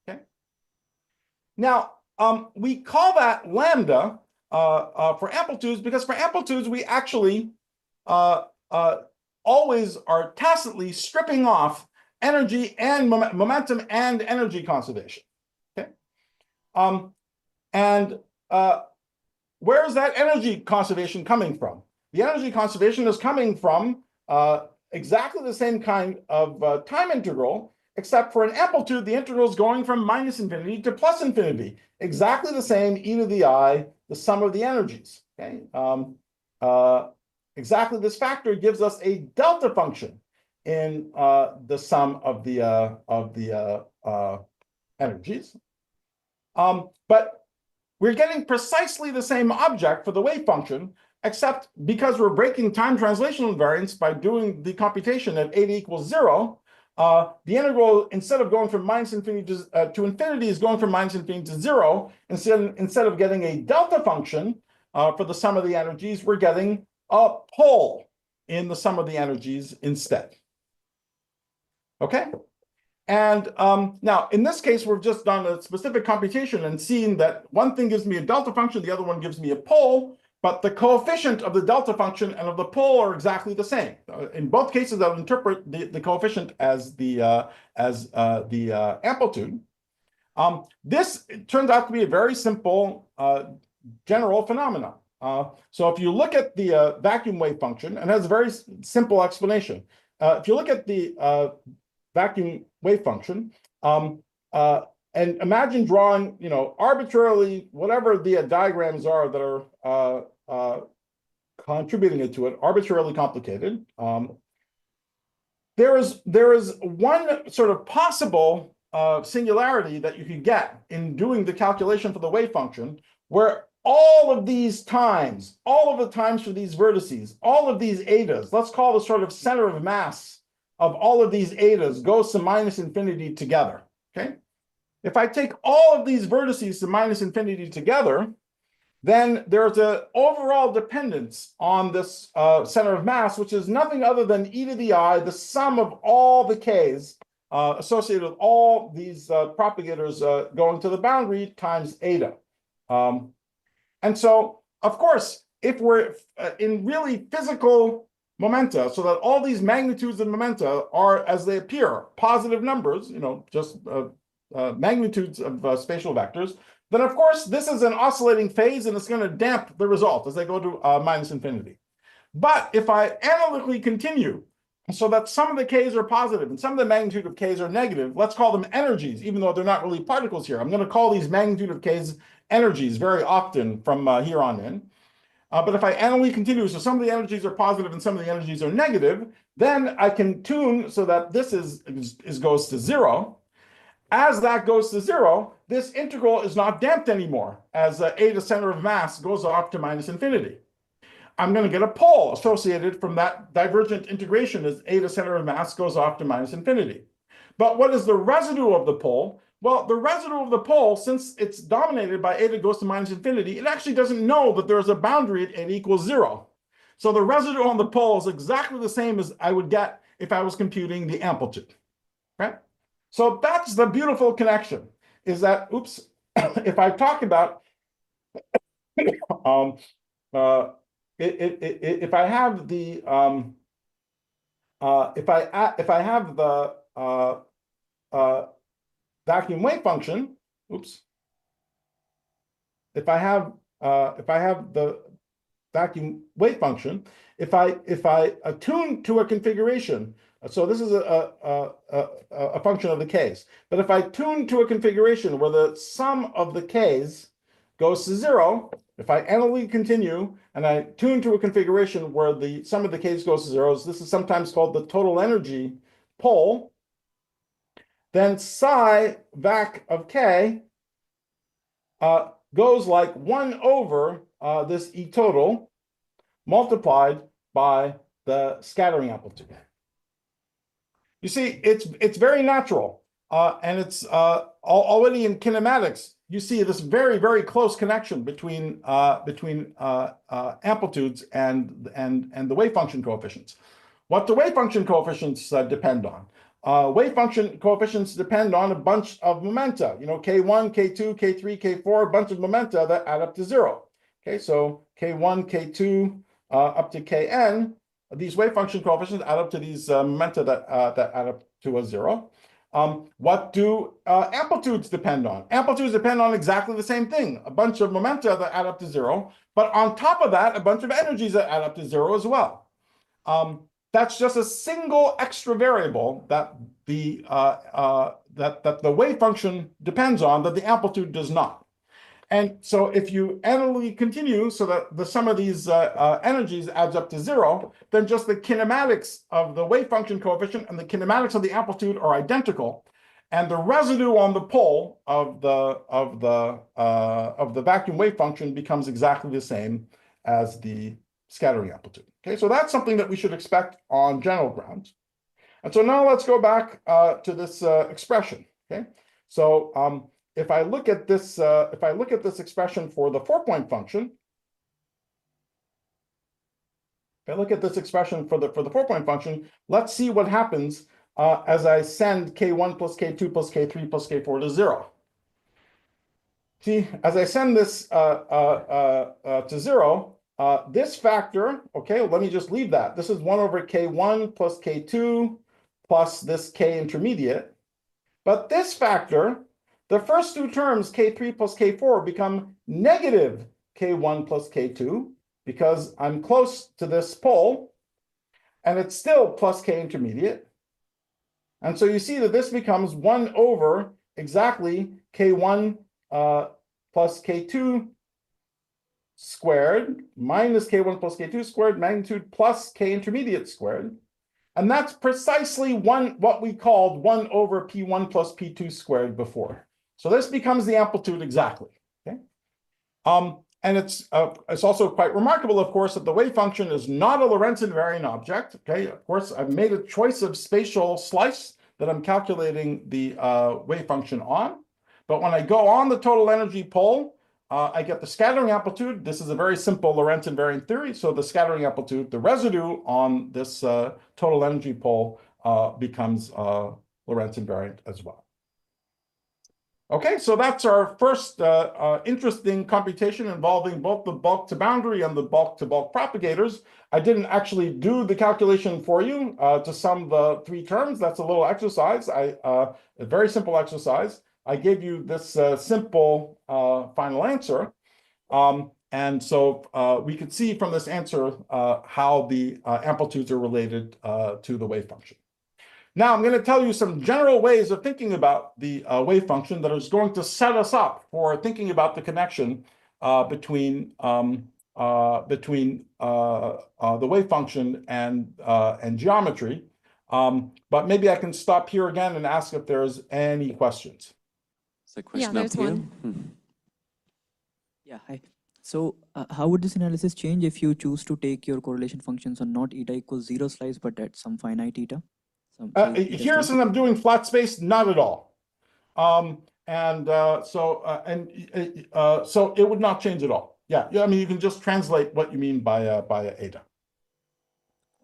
Okay. Now, we call that lambda for amplitudes because for amplitudes, we actually always are tacitly stripping off energy and momentum and energy conservation. Okay. Where is that energy conservation coming from? The energy conservation is coming from exactly the same kind of time integral, except for an amplitude, the integral is going from minus infinity to plus infinity. Exactly the same, e to the I, the sum of the energies. Okay. Exactly this factor gives us a delta function in the sum of the energies. But we're getting precisely the same object for the wave function, except because we're breaking time translational invariance by doing the computation at eta equals 0, the integral, instead of going from minus infinity to infinity, is going from minus infinity to 0. Instead of getting a delta function for the sum of the energies, we're getting a pole in the sum of the energies instead. Okay? And now, in this case, we've just done a specific computation and seen that one thing gives me a delta function, the other one gives me a pole, but the coefficient of the delta function and of the pole are exactly the same. In both cases, I'll interpret the coefficient as the amplitude. This turns out to be a very simple general phenomenon. So if you look at the vacuum wave function, and it has a very simple explanation. If you look at the vacuum wave function, and imagine drawing, arbitrarily whatever the diagrams are that are contributing to it, arbitrarily complicated. There is one sort of possible singularity that you could get in doing the calculation for the wave function, where all of these times, all of the times for these vertices, all of these etas, let's call the sort of center of mass of all of these etas goes to minus infinity together, okay? If I take all of these vertices to minus infinity together, then there's an overall dependence on this center of mass, which is nothing other than e to the I, the sum of all the k's associated with all these propagators going to the boundary times eta. And so, of course, if we're in really physical momenta, so that all these magnitudes of momenta are, as they appear, positive numbers, just magnitudes of spatial vectors, then of course this is an oscillating phase and it's going to damp the result as they go to minus infinity. But if I analytically continue so that some of the k's are positive and some of the magnitude of k's are negative, let's call them energies, even though they're not really particles here. I'm going to call these magnitude of k's energies very often from here on in. But if I analytically continue, so some of the energies are positive and some of the energies are negative, then I can tune so that this goes to 0. As that goes to 0, this integral is not damped anymore as eta center of mass goes off to minus infinity. I'm going to get a pole associated from that divergent integration as eta center of mass goes off to minus infinity. But what is the residue of the pole? Well, the residue of the pole, since it's dominated by eta goes to minus infinity, it actually doesn't know that there's a boundary at eta equals 0. So the residue on the pole is exactly the same as I would get if I was computing the amplitude, right? So that's the beautiful connection, is that, if I talk about, if I have the, if I have the vacuum wave function, if I have the vacuum wave function, if I attune to a configuration, so this is a function of the k's, but if I tune to a configuration where the sum of the k's goes to 0, if I analytically continue and I tune to a configuration where the sum of the k's goes to 0, this is sometimes called the total energy pole, then psi vac of k goes like 1 over this E total multiplied by the scattering amplitude. You see, it's very natural, and it's already in kinematics. You see this very, very close connection between amplitudes and the wave function coefficients. What the wave function coefficients depend on? Wave function coefficients depend on a bunch of momenta, K1, K2, K3, K4, a bunch of momenta that add up to 0. Okay, so K1, K2 up to Kn, these wave function coefficients add up to these momenta that add up to a 0. What do amplitudes depend on? Amplitudes depend on exactly the same thing, a bunch of momenta that add up to 0, but on top of that, a bunch of energies that add up to 0 as well. that's just a single extra variable that the wave function depends on that the amplitude does not. And so if you anally continue so that the sum of these energies adds up to 0, then just the kinematics of the wave function coefficient and the kinematics of the amplitude are identical. And the residue on the pole of the vacuum wave function becomes exactly the same as the scattering amplitude. Okay, so that's something that we should expect on general grounds. And so now let's go back to this expression. Okay, so if I look at this expression for the 4-point function, let's see what happens as I send k1 plus k2 plus k3 plus k4 to 0. See, as I send this to 0, this factor, okay, let me just leave that. This is 1 over k1 plus k2 plus this k intermediate. But this factor, the first two terms, k3 plus k4, become negative k1 plus k2 because I'm close to this pole, and it's still plus k intermediate. And so you see that this becomes 1 over exactly k1 plus k2 squared minus k1 plus k2 squared magnitude plus k intermediate squared. And that's precisely what we called 1 over p1 plus p2 squared before. So this becomes the amplitude exactly. Okay. And it's also quite remarkable, of course, that the wave function is not a Lorentz invariant object. Okay, of course, I've made a choice of spatial slice that I'm calculating the wave function on. But when I go on the total energy pole, I get the scattering amplitude. This is a very simple Lorentz invariant theory. So the scattering amplitude, the residue on this total energy pole becomes Lorentz invariant as well. Okay, so that's our first interesting computation involving both the bulk to boundary and the bulk to bulk propagators. I didn't actually do the calculation for you to sum the 3 terms. That's a little exercise, a very simple exercise. I gave you this simple final answer. And so we could see from this answer how the amplitudes are related to the wave function. Now, I'm going to tell you some general ways of thinking about the wave function that is going to set us up for thinking about the connection between the wave function and geometry. But maybe I can stop here again and ask if there's any questions. There's a question there's up here. one. Yeah, hi. So how would this analysis change if you choose to take your correlation functions on not eta equals 0 slice, but at some finite eta? Here, since I'm doing flat space, not at all. So it would not change at all. Yeah, I mean, you can just translate what you mean by eta.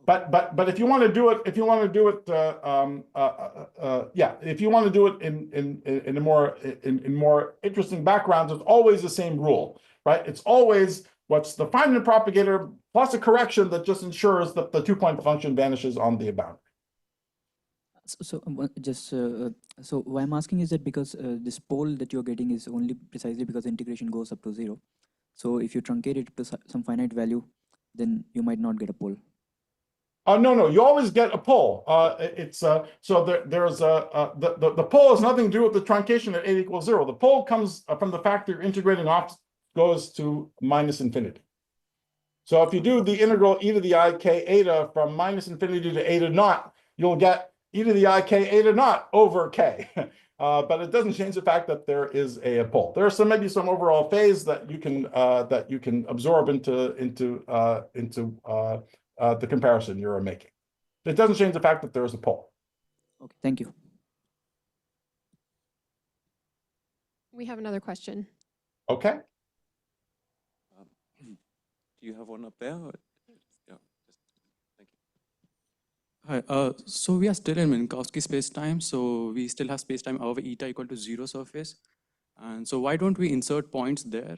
But if you want to do it, if you want to do it in a more interesting background, it's always the same rule, right? It's always what's the finite propagator plus a correction that just ensures that the 2-point function vanishes on the boundary. So so why I'm asking is that because this pole that you're getting is only precisely because integration goes up to 0. So if you truncate it to some finite value, then you might not get a pole. No, you always get a pole. The pole has nothing to do with the truncation at eta equals 0. The pole comes from the fact you're integrating off goes to minus infinity. So if you do the integral e to the I k eta from minus infinity to eta naught, you'll get e to the I k eta naught over k. But it doesn't change the fact that there is a pole. There's maybe some overall phase that you can absorb into the comparison you're making. It doesn't change the fact that there is a pole. Okay, thank you. We have another question. Okay. Do you have one up there? Yeah. Thank you. Hi, so we are still in Minkowski space-time, so we still have space-time over eta equal to 0 surface. And so why don't we insert points there?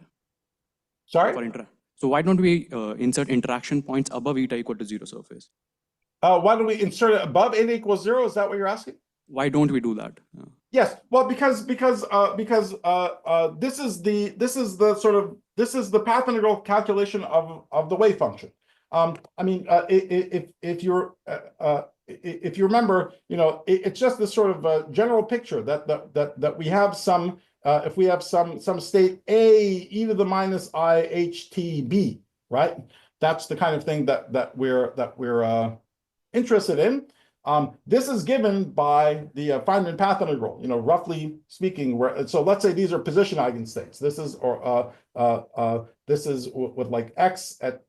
Sorry? So why don't we insert interaction points above eta equal to 0 surface? Why don't we insert it above eta equals 0? Is that what you're asking? Why don't we do that? Yes, well, because this is the path integral calculation of the wave function. I mean, if you remember, it's just this sort of general picture that we have some, if we have some state A e to the minus I h t b, right? That's the kind of thing that we're interested in. This is given by the Feynman path integral. Roughly speaking, so let's say these are position eigenstates. This is this is with like x at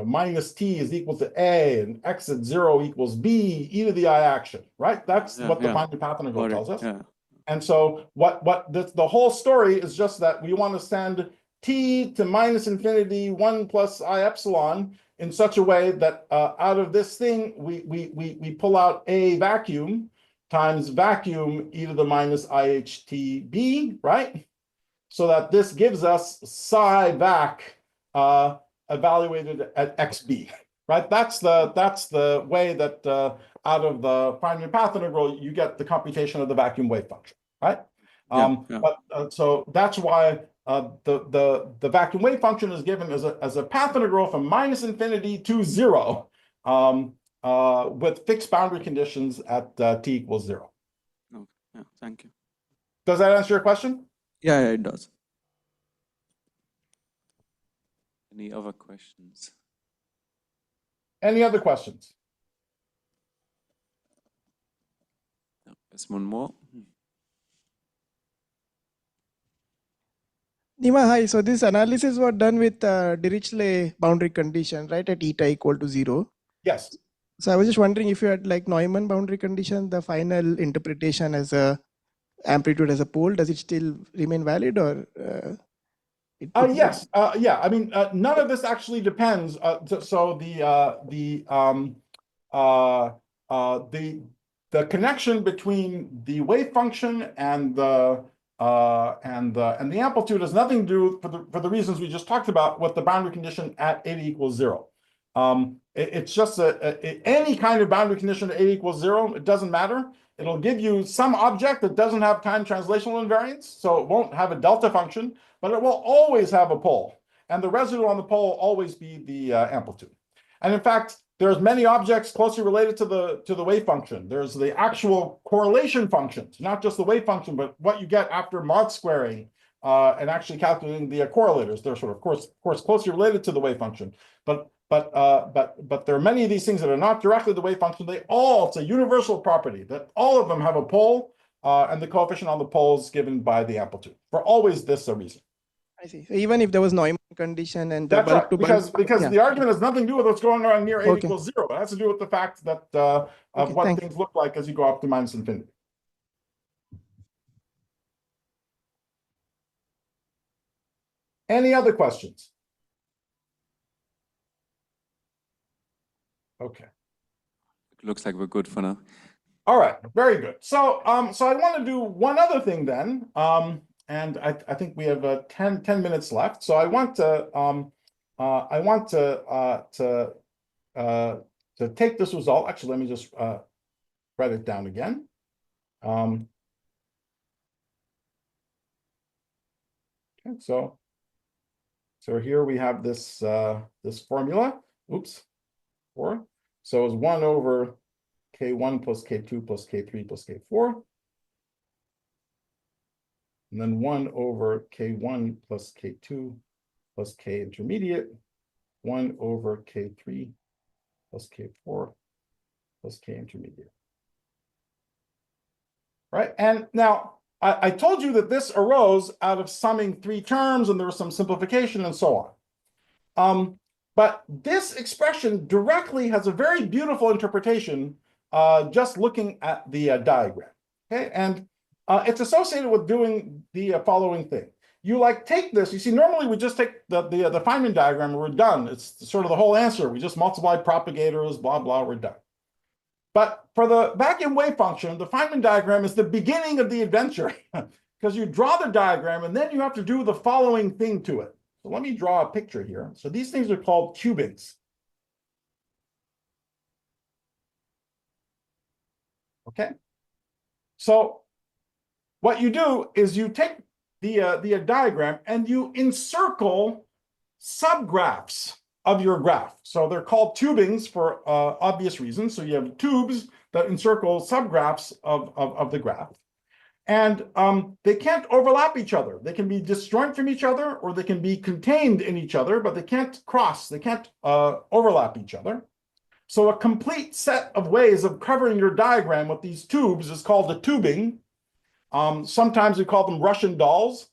minus t is equal to a, and x at 0 equals b e to the I action, right? That's what the Feynman path integral tells us. Yeah. And so the whole story is just that we want to send t to minus infinity 1 plus I epsilon in such a way that out of this thing we pull out a vacuum times vacuum e to the minus IHTB, right? So that this gives us psi vac evaluated at xb, right? That's the way that out of the Feynman path integral you get the computation of the vacuum wave function, right? So that's why the vacuum wave function is given as a path integral from minus infinity to 0 with fixed boundary conditions at t equals 0. Okay. Yeah, thank you. Does that answer your question? Yeah, it does. Any other questions? Any other questions? No, there's one more. Nima, hi. So this analysis was done with Dirichlet boundary condition, right, at eta equal to 0. Yes. So I was just wondering if you had like Neumann boundary condition, the final interpretation as a amplitude as a pole, does it still remain valid, or? Yes. Yeah. I mean, none of this actually depends. So the connection between the wave function and the amplitude has nothing to do, for the reasons we just talked about, with the boundary condition at eta equals 0. It's just any kind of boundary condition at eta equals 0. It doesn't matter. It'll give you some object that doesn't have time translational invariance, so it won't have a delta function, but it will always have a pole, and the residue on the pole will always be the amplitude. And in fact, there's many objects closely related to the wave function. There's the actual correlation functions, not just the wave function, but what you get after mod squaring and actually calculating the correlators. They're sort of, of course, closely related to the wave function. But there are many of these things that are not directly the wave function. It's a universal property that all of them have a pole, and the coefficient on the pole is given by the amplitude. For always this a reason. I see. So even if there was Neumann condition and that's right, because yeah. the argument has nothing to do with what's going on near eta equals 0. It has to do with the fact that of what things look like as you go up to minus infinity. Any other questions? Okay. Looks like we're good for now. All right, very good. So so I want to do one other thing then. And I think we have 10 minutes left. So I want to take this result. Actually, let me just write it down again. Okay, so here we have this this formula. Oops, 4. So it's 1 over K1 plus K2 plus K3 plus K4. And then 1 over K1 plus K2 plus K intermediate, 1 over K3 plus K4 plus K intermediate. Right, and now I told you that this arose out of summing 3 terms, and there was some simplification and so on. But this expression directly has a very beautiful interpretation just looking at the diagram. Okay, and it's associated with doing the following thing. You take this, you see, normally we just take the Feynman diagram and we're done. It's sort of the whole answer. We just multiply propagators, blah, blah, we're done. But for the vacuum wave function, the Feynman diagram is the beginning of the adventure because you draw the diagram and then you have to do the following thing to it. So let me draw a picture here. So these things are called cubings. Okay. So what you do is you take the diagram and you encircle subgraphs of your graph. So they're called tubings for obvious reasons. So you have tubes that encircle subgraphs of the graph. And they can't overlap each other. They can be disjoint from each other, or they can be contained in each other, but they can't cross, they can't overlap each other. So a complete set of ways of covering your diagram with these tubes is called a tubing. Sometimes we call them Russian dolls,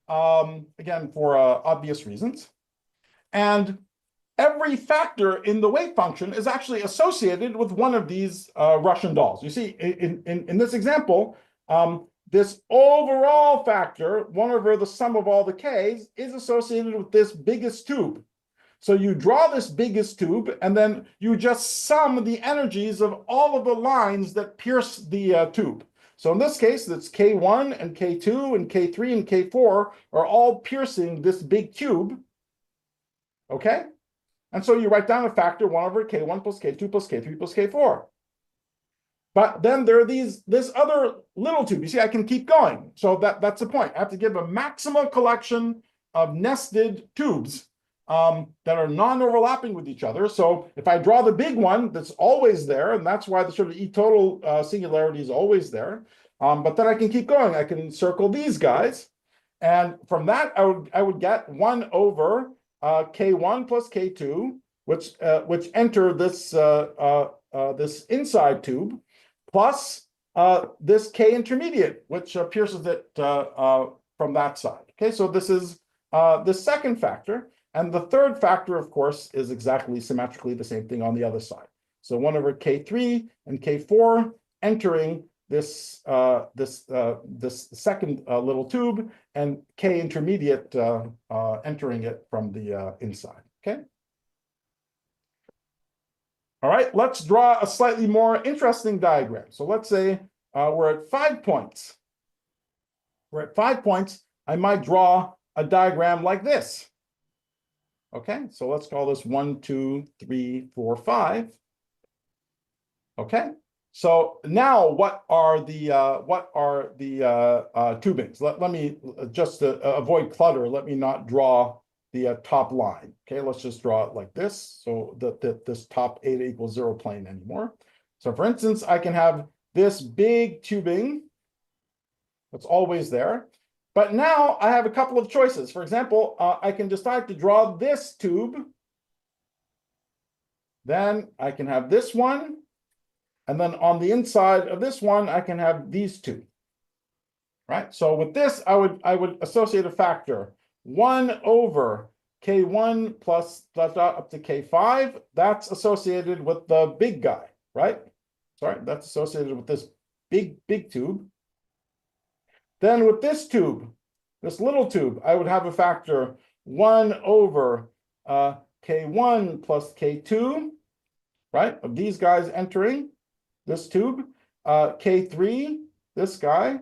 again, for obvious reasons. And every factor in the wave function is actually associated with one of these Russian dolls. You see, in this example, this overall factor, 1 over the sum of all the k's, is associated with this biggest tube. So you draw this biggest tube, and then you just sum the energies of all of the lines that pierce the tube. So in this case, that's K1 and K2 and K3 and K4 are all piercing this big tube. Okay? And so you write down a factor 1 over K1 plus K2 plus K3 plus K4. But then there are this other little tube. You see, I can keep going. So that's the point. I have to give a maximal collection of nested tubes that are non-overlapping with each other. So if I draw the big one, that's always there, and that's why the sort of E total singularity is always there. But then I can keep going. I can circle these guys. And from that, I would get 1 over K1 plus K2, which enter this this inside tube, plus this K intermediate, which pierces it from that side. Okay, so this is the second factor. And the third factor, of course, is exactly symmetrically the same thing on the other side. So 1 over K3 and K4 entering this this second little tube, and K intermediate entering it from the inside. Okay. All right, let's draw a slightly more interesting diagram. So let's say we're at 5 points. We're at 5 points. I might draw a diagram like this. Okay, so let's call this 1, 2, 3, 4, 5. Okay, so now what are the tubings? Let me just avoid clutter. Let me not draw the top line. Okay, let's just draw it like this. So that this top eta equals 0 plane anymore. So for instance, I can have this big tubing that's always there. But now I have a couple of choices. For example, I can decide to draw this tube. Then I can have this one. And then on the inside of this one, I can have these two. Right? So with this, I would associate a factor 1 over K1 plus dot dot up to K5. That's associated with the big guy, right? Sorry, that's associated with this big tube. Then with this tube, this little tube, I would have a factor 1 over K1 plus K2, right? Of these guys entering this tube, K3, this guy.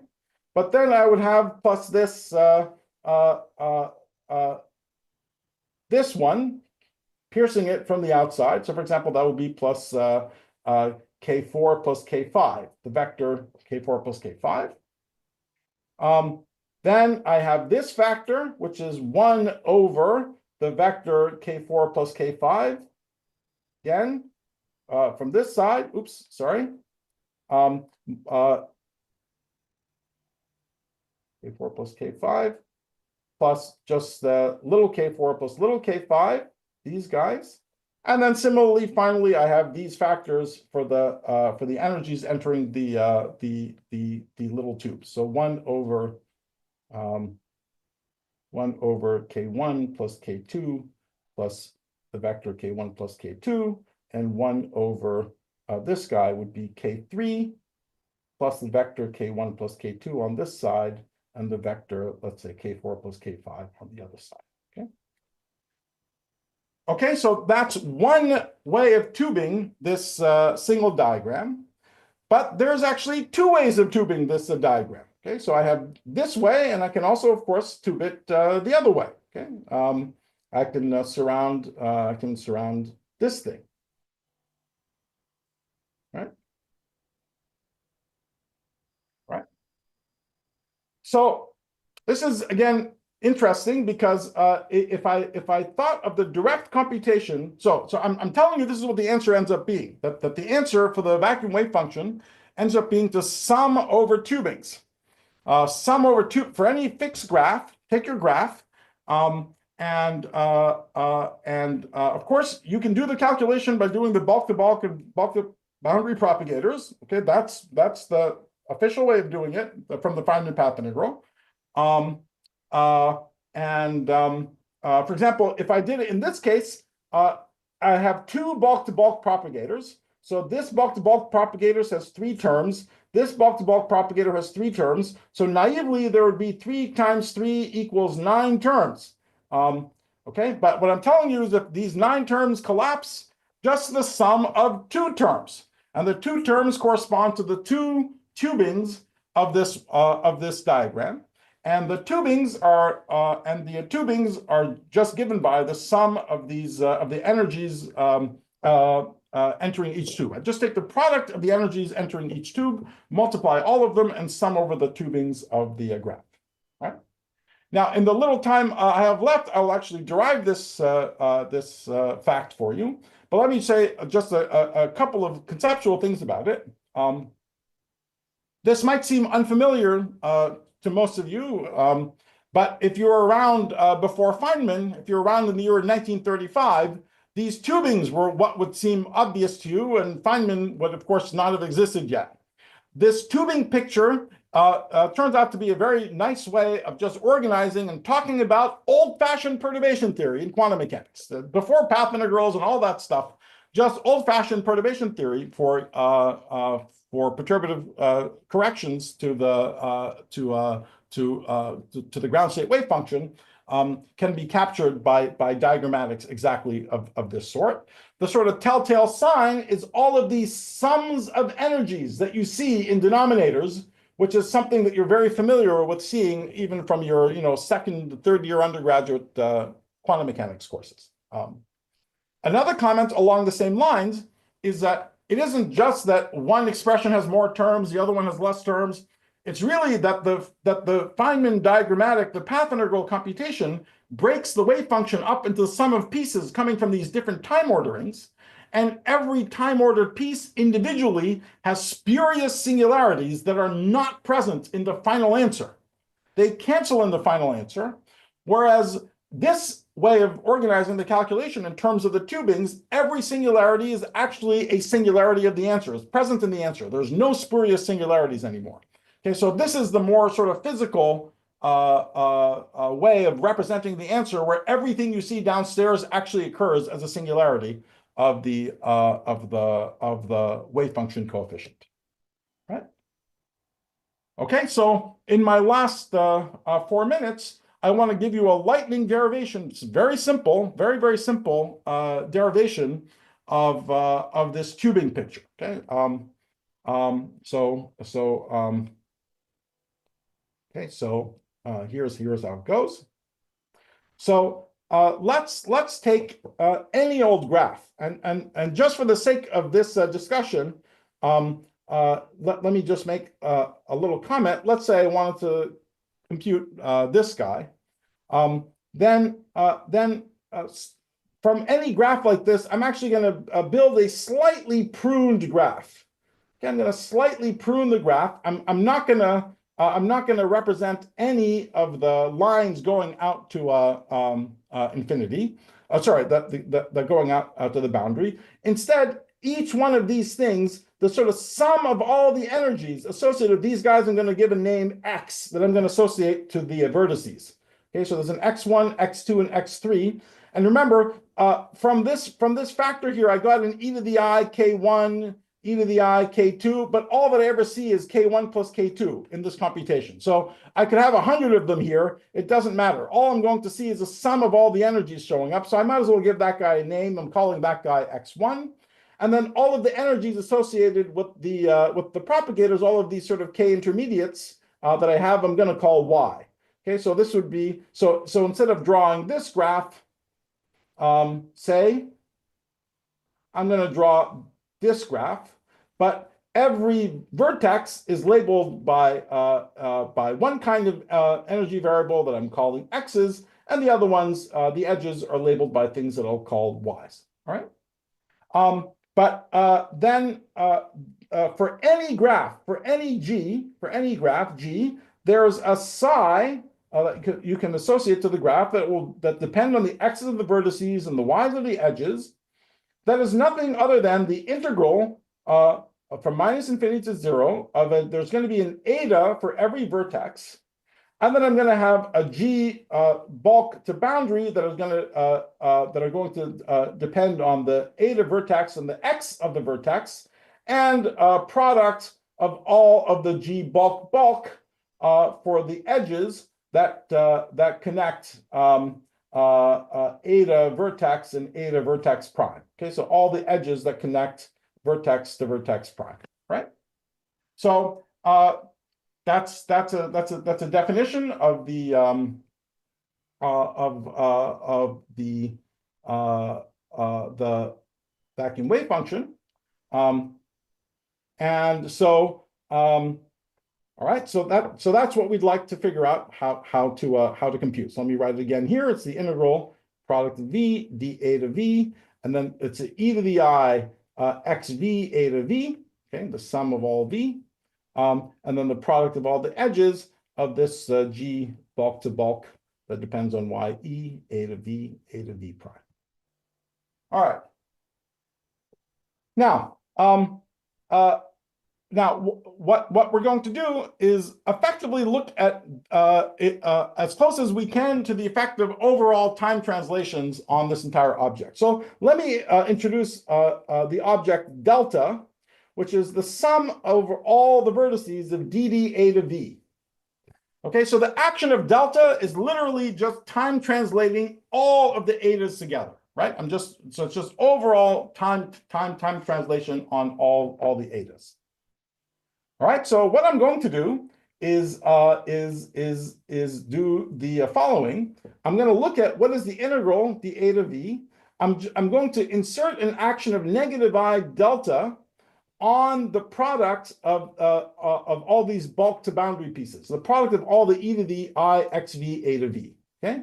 But then I would have plus this this one, piercing it from the outside. So for example, that would be plus K4 plus K5, the vector K4 plus K5. Then I have this factor, which is 1 over the vector K4 plus K5. Again, from this side, oops, sorry. K4 plus K5, plus just the little K4 plus little K5, these guys. And then similarly, finally, I have these factors for the energies entering the little tubes. So 1 over K1 plus K2 plus the vector K1 plus K2, and 1 over this guy would be K3 plus the vector K1 plus K2 on this side, and the vector, let's say K4 plus K5 on the other side. Okay. Okay, so that's one way of tubing this single diagram, but there's actually 2 ways of tubing this diagram. Okay, so I have this way, and I can also, of course, tube it the other way. Okay, I can surround this thing. Right. Right. So this is again interesting because if I thought of the direct computation, so I'm telling you this is what the answer ends up being, that the answer for the vacuum wave function ends up being to sum over tubings. Sum over two for any fixed graph. Take your graph, of course you can do the calculation by doing the bulk-to-bulk and bulk-to-boundary propagators. Okay, that's the official way of doing it from the Feynman path integral. For example, if I did it in this case, I have two bulk-to-bulk propagators. So this bulk-to-bulk propagator has 3 terms. This bulk-to-bulk propagator has 3 terms. So naively, there would be 3 times 3 equals 9 terms. Okay, but what I'm telling you is that these 9 terms collapse just the sum of 2 terms. And the 2 terms correspond to the 2 tubings of this diagram. And the tubings are just given by the sum of these of the energies entering each tube. I just take the product of the energies entering each tube, multiply all of them, and sum over the tubings of the graph. Right? Now, in the little time I have left, I will actually derive this fact for you. But let me say just a couple of conceptual things about it. This might seem unfamiliar to most of you, but if you're around before Feynman, if you're around in the year 1935, these tubings were what would seem obvious to you, and Feynman would, of course, not have existed yet. This tubing picture turns out to be a very nice way of just organizing and talking about old-fashioned perturbation theory in quantum mechanics. Before path integrals and all that stuff, just old-fashioned perturbation theory for perturbative corrections to the ground state wave function can be captured by diagrammatics exactly of this sort. The sort of telltale sign is all of these sums of energies that you see in denominators, which is something that you're very familiar with seeing even from your second, third year undergraduate quantum mechanics courses. Another comment along the same lines is that it isn't just that one expression has more terms, the other one has less terms. It's really that the Feynman diagrammatic, the path integral computation, breaks the wave function up into the sum of pieces coming from these different time orderings. And every time ordered piece individually has spurious singularities that are not present in the final answer. They cancel in the final answer, whereas this way of organizing the calculation in terms of the tubings, every singularity is actually a singularity of the answer, is present in the answer. There's no spurious singularities anymore. Okay, so this is the more sort of physical way of representing the answer, where everything you see downstairs actually occurs as a singularity of the wave function coefficient. Right? Okay, so in my last 4 minutes, I want to give you a lightning derivation. It's very simple, very, very simple derivation of this tubing picture. Okay, here's how it goes. So let's take any old graph, and just for the sake of this discussion, let me just make a little comment. Let's say I wanted to compute this guy. Then from any graph like this, I'm actually going to build a slightly pruned graph. Okay, I'm going to slightly prune the graph. I'm not going to represent any of the lines going out to infinity. Sorry, the going out to the boundary. Instead, each one of these things, the sort of sum of all the energies associated with these guys, I'm going to give a name X that I'm going to associate to the vertices. Okay, so there's an X1, X2, and X3. And remember, from this factor here, I got an e to the I K1, e to the I K2, but all that I ever see is K1 plus K2 in this computation. So I could have 100 of them here. It doesn't matter. All I'm going to see is the sum of all the energies showing up. So I might as well give that guy a name. I'm calling that guy X1. And then all of the energies associated with the propagators, all of these sort of K intermediates that I have, I'm going to call Y. Okay, so this would be, so instead of drawing this graph, say, I'm going to draw this graph, but every vertex is labeled by one kind of energy variable that I'm calling x's, and the other ones, the edges, are labeled by things that I'll call y's. All right. Then for any graph, for any graph G, there's a psi that you can associate to the graph that depend on the x's of the vertices and the y's of the edges. That is nothing other than the integral from minus infinity to 0 of there's going to be an eta for every vertex, and then I'm going to have a G bulk to boundary that are going to depend on the eta vertex and the x of the vertex, and a product of all of the G bulk for the edges that connect eta vertex and eta vertex prime. Okay, so all the edges that connect vertex to vertex prime, right? So that's a definition of the vacuum wave function, and so all right, so that's what we'd like to figure out how to compute. So let me write it again here. It's the integral product of v dA to v, and then it's an e to the I xv a to v. Okay, the sum of all v, and then the product of all the edges of this G bulk to bulk that depends on y e a to v prime. All right. Now, what we're going to do is effectively look at as close as we can to the effect of overall time translations on this entire object. So let me introduce the object delta, which is the sum over all the vertices of dA to v. Okay, so the action of delta is literally just time translating all of the etas together, right? So it's just overall time translation on all the etas. All right, so what I'm going to do is do the following. I'm going to look at what is the integral dA to v. I'm going to insert an action of negative I delta on the product of all these bulk to boundary pieces, the product of all the e to the I xv a to v. Okay,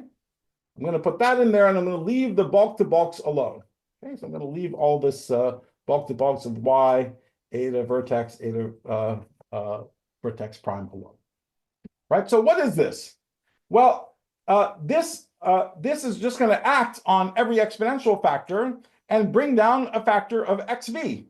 I'm going to put that in there, and I'm going to leave the bulk to bulks alone. Okay, so I'm going to leave all this bulk to bulks of y eta vertex eta vertex prime alone. Right. So what is this? Well, this is just going to act on every exponential factor and bring down a factor of xv.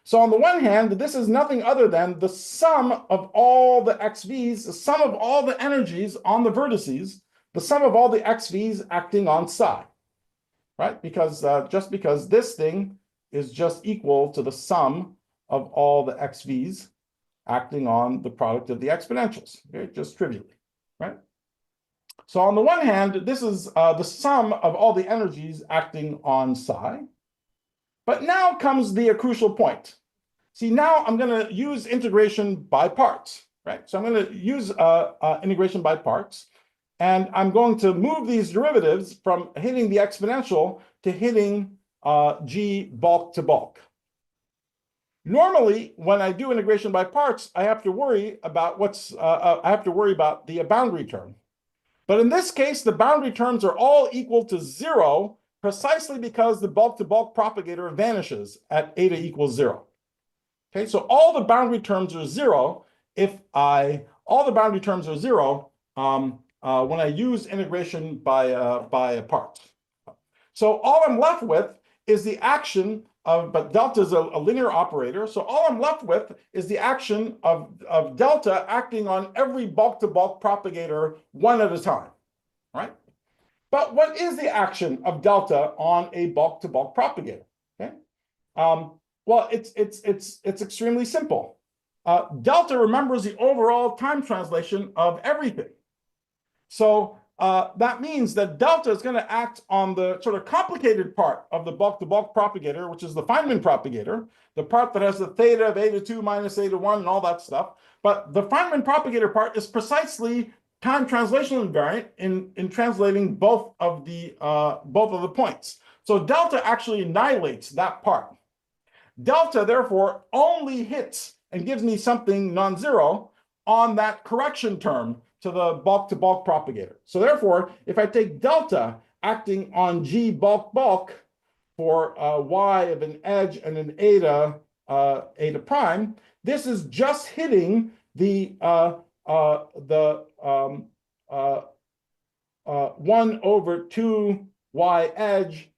So on the one hand, this is nothing other than the sum of all the xv's, the sum of all the energies on the vertices, the sum of all the xv's acting on psi, right? Because just because this thing is just equal to the sum of all the xv's acting on the product of the exponentials, okay? Just trivially, right? So on the one hand, this is the sum of all the energies acting on psi. But now comes the crucial point. See, now I'm going to use integration by parts, right? So I'm going to use integration by parts, and I'm going to move these derivatives from hitting the exponential to hitting G bulk to bulk. Normally, when I do integration by parts, I have to worry about the boundary term. But in this case, the boundary terms are all equal to 0, precisely because the bulk to bulk propagator vanishes at eta equals 0. Okay, so all the boundary terms are 0 when I use integration by parts. So all I'm left with is the action of, but delta is a linear operator, so all I'm left with is the action of delta acting on every bulk to bulk propagator one at a time, right? But what is the action of delta on a bulk to bulk propagator? Okay, well, it's extremely simple. Delta remembers the overall time translation of everything. So that means that delta is going to act on the sort of complicated part of the bulk to bulk propagator, which is the Feynman propagator, the part that has the theta of eta 2 minus eta 1 and all that stuff. But the Feynman propagator part is precisely time translational invariant in translating both of the points. So delta actually annihilates that part. Delta, therefore, only hits and gives me something non-zero on that correction term to the bulk-to-bulk propagator. So therefore, if I take delta acting on G bulk-bulk for y of an edge and an eta prime, this is just hitting the 1/2 y edge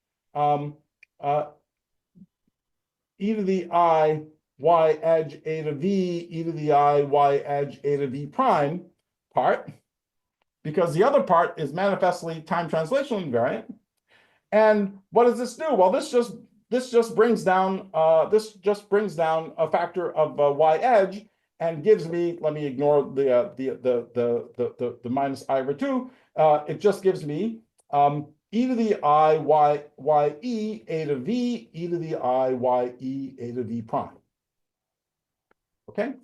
e to the I y edge eta v e to the I y edge eta v prime part, because the other part is manifestly time translational invariant. And what does this do? Well, this just brings down a factor of y edge and gives me, let me ignore the minus I over 2. It just gives me e to the I y e eta v e to the I y e eta v prime. Okay,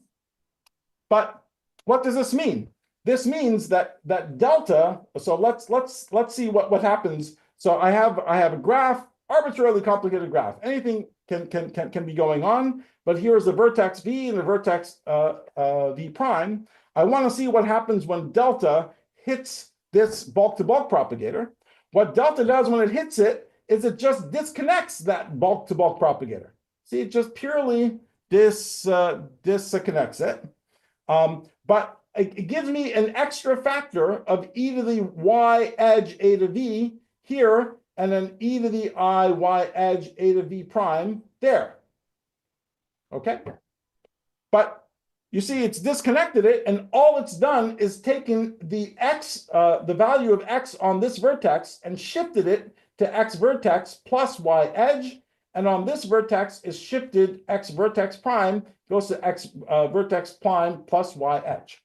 but what does this mean? This means that delta. So let's see what happens. So I have a graph, arbitrarily complicated graph. Anything can be going on, but here's the vertex v and the vertex v prime. I want to see what happens when delta hits this bulk-to-bulk propagator. What delta does when it hits it is it just disconnects that bulk-to-bulk propagator. See, it just purely disconnects it. But it gives me an extra factor of e to the y edge eta v here, and then e to the I y edge eta v prime there. Okay? But you see, it's disconnected it, and all it's done is taken the x, the value of x on this vertex, and shifted it to x vertex plus y edge, and on this vertex is shifted x vertex prime goes to x vertex prime plus y edge.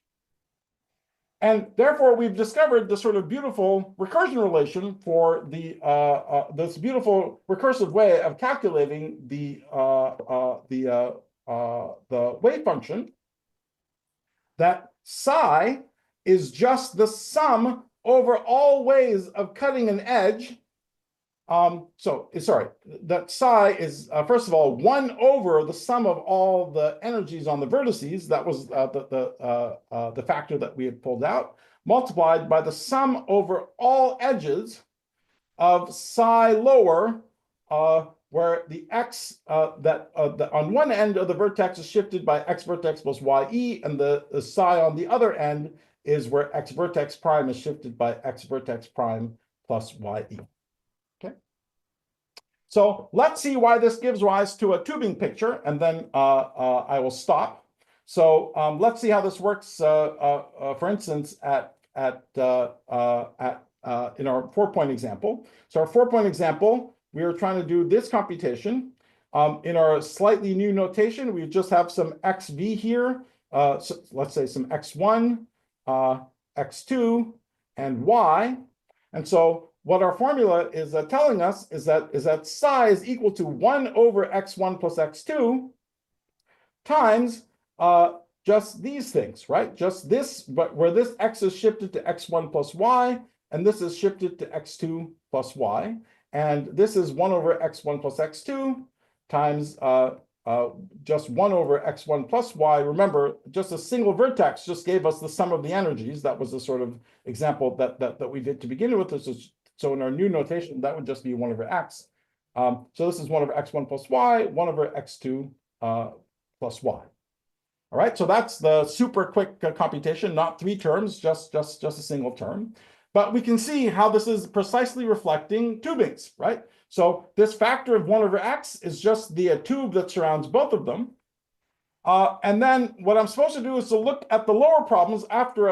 And therefore, we've discovered this sort of beautiful recursion relation for the this beautiful recursive way of calculating the wave function. That psi is just the sum over all ways of cutting an edge. That psi is, first of all, 1 over the sum of all the energies on the vertices. That was the factor that we had pulled out, multiplied by the sum over all edges of psi lower, where the x on one end of the vertex is shifted by x vertex plus ye, and the psi on the other end is where x vertex prime is shifted by x vertex prime plus ye. So let's see why this gives rise to a tubing picture, and then I will stop. So let's see how this works. For instance, in our 4-point example. So our 4-point example, we are trying to do this computation. In our slightly new notation, we just have some xv here. So let's say some x1, x2, and y. And so what our formula is telling us is that psi is equal to 1 over x1 plus x2 times just these things, right? Just this, but where this x is shifted to x1 plus y, and this is shifted to x2 plus y. And this is 1 over x1 plus x2 times just 1 over x1 plus y. Remember, just a single vertex just gave us the sum of the energies. That was the sort of example that we did to begin with. So in our new notation, that would just be 1 over x. So this is 1 over x1 plus y, 1 over x2 plus y. All right, so that's the super quick computation, not 3 terms, just a single term. But we can see how this is precisely reflecting tubings, right? So this factor of 1 over x is just the tube that surrounds both of them. And then what I'm supposed to do is to look at the lower problems after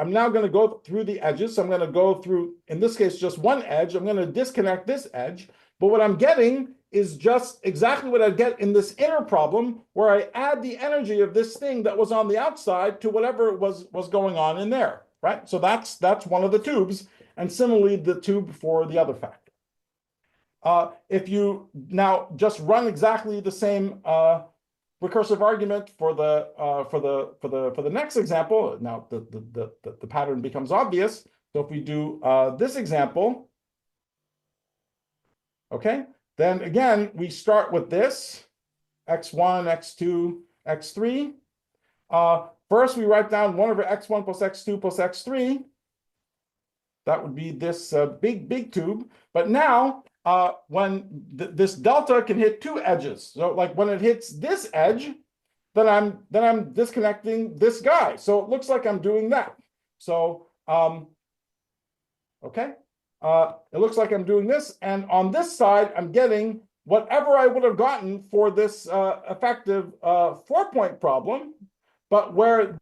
I'm now going to go through the edges. So I'm going to go through, in this case, just one edge. I'm going to disconnect this edge. But what I'm getting is just exactly what I get in this inner problem, where I add the energy of this thing that was on the outside to whatever was going on in there, right? So that's one of the tubes, and similarly the tube for the other factor. If you now just run exactly the same recursive argument for the next example, now the pattern becomes obvious. So if we do this example, okay, then again we start with this x1, x2, x3. First, we write down 1 over x1 plus x2 plus x3. That would be this big tube. But now, when this delta can hit 2 edges, so like when it hits this edge, then I'm disconnecting this guy. So it looks like I'm doing that. So okay, it looks like I'm doing this, and on this side, I'm getting whatever I would have gotten for this effective 4-point problem, but where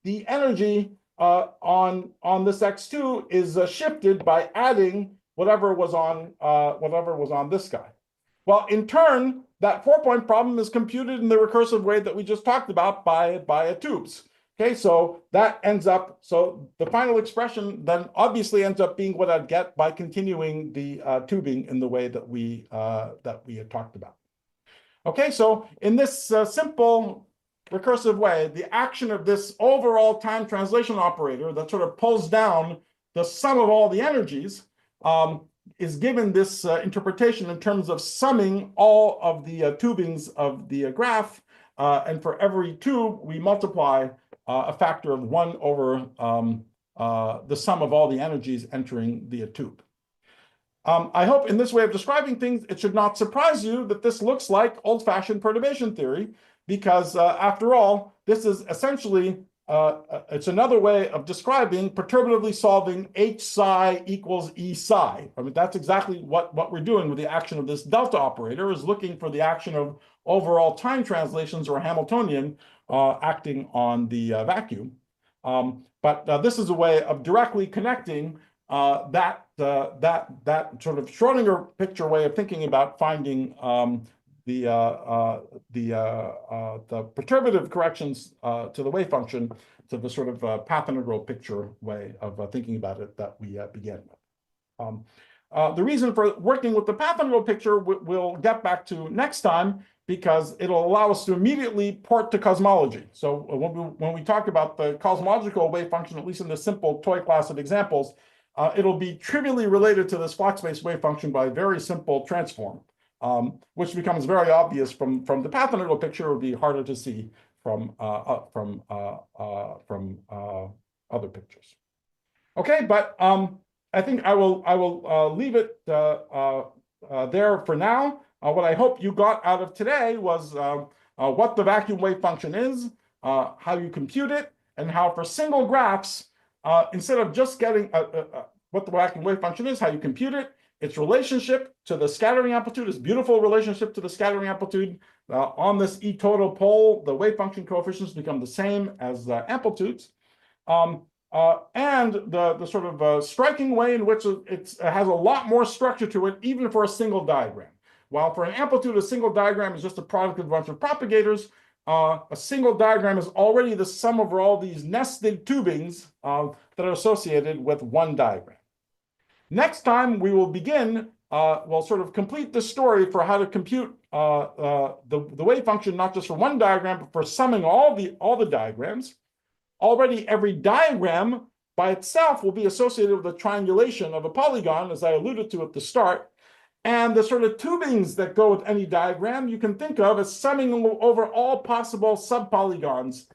the energy on this x2 is shifted by adding whatever was on this guy. Well, in turn, that 4-point problem is computed in the recursive way that we just talked about by tubes. Okay, so that ends up, so the final expression then obviously ends up being what I'd get by continuing the tubing in the way that we had talked about. Okay, so in this simple recursive way, the action of this overall time translation operator that sort of pulls down the sum of all the energies is given this interpretation in terms of summing all of the tubings of the graph, and for every tube, we multiply a factor of 1 over the sum of all the energies entering the tube. I hope in this way of describing things, it should not surprise you that this looks like old-fashioned perturbation theory, because after all, this is essentially, it's another way of describing perturbatively solving H psi equals E psi. I mean, that's exactly what we're doing with the action of this delta operator, is looking for the action of overall time translations or Hamiltonian acting on the vacuum. But this is a way of directly connecting that sort of Schrodinger picture way of thinking about finding the perturbative corrections to the wave function, to the sort of path integral picture way of thinking about it that we began with. The reason for working with the path integral picture we'll get back to next time, because it'll allow us to immediately port to cosmology. So when we talk about the cosmological wave function, at least in the simple toy class of examples, it'll be trivially related to this Fock-based wave function by a very simple transform, which becomes very obvious from the path integral picture. It would be harder to see from other pictures. Okay, but I think I will leave it there for now. What I hope you got out of today was what the vacuum wave function is, how you compute it, and how for single graphs, instead of just getting what the vacuum wave function is, how you compute it, its relationship to the scattering amplitude, this beautiful relationship to the scattering amplitude. On this E total pole, the wave function coefficients become the same as amplitudes. And the sort of striking way in which it has a lot more structure to it, even for a single diagram. While for an amplitude, a single diagram is just a product of a bunch of propagators, a single diagram is already the sum over all these nested tubings that are associated with one diagram. Next time, we will begin, we'll sort of complete the story for how to compute the wave function, not just for one diagram, but for summing all the diagrams. Already every diagram by itself will be associated with a triangulation of a polygon, as I alluded to at the start. And the sort of tubings that go with any diagram you can think of as summing over all possible subpolygons,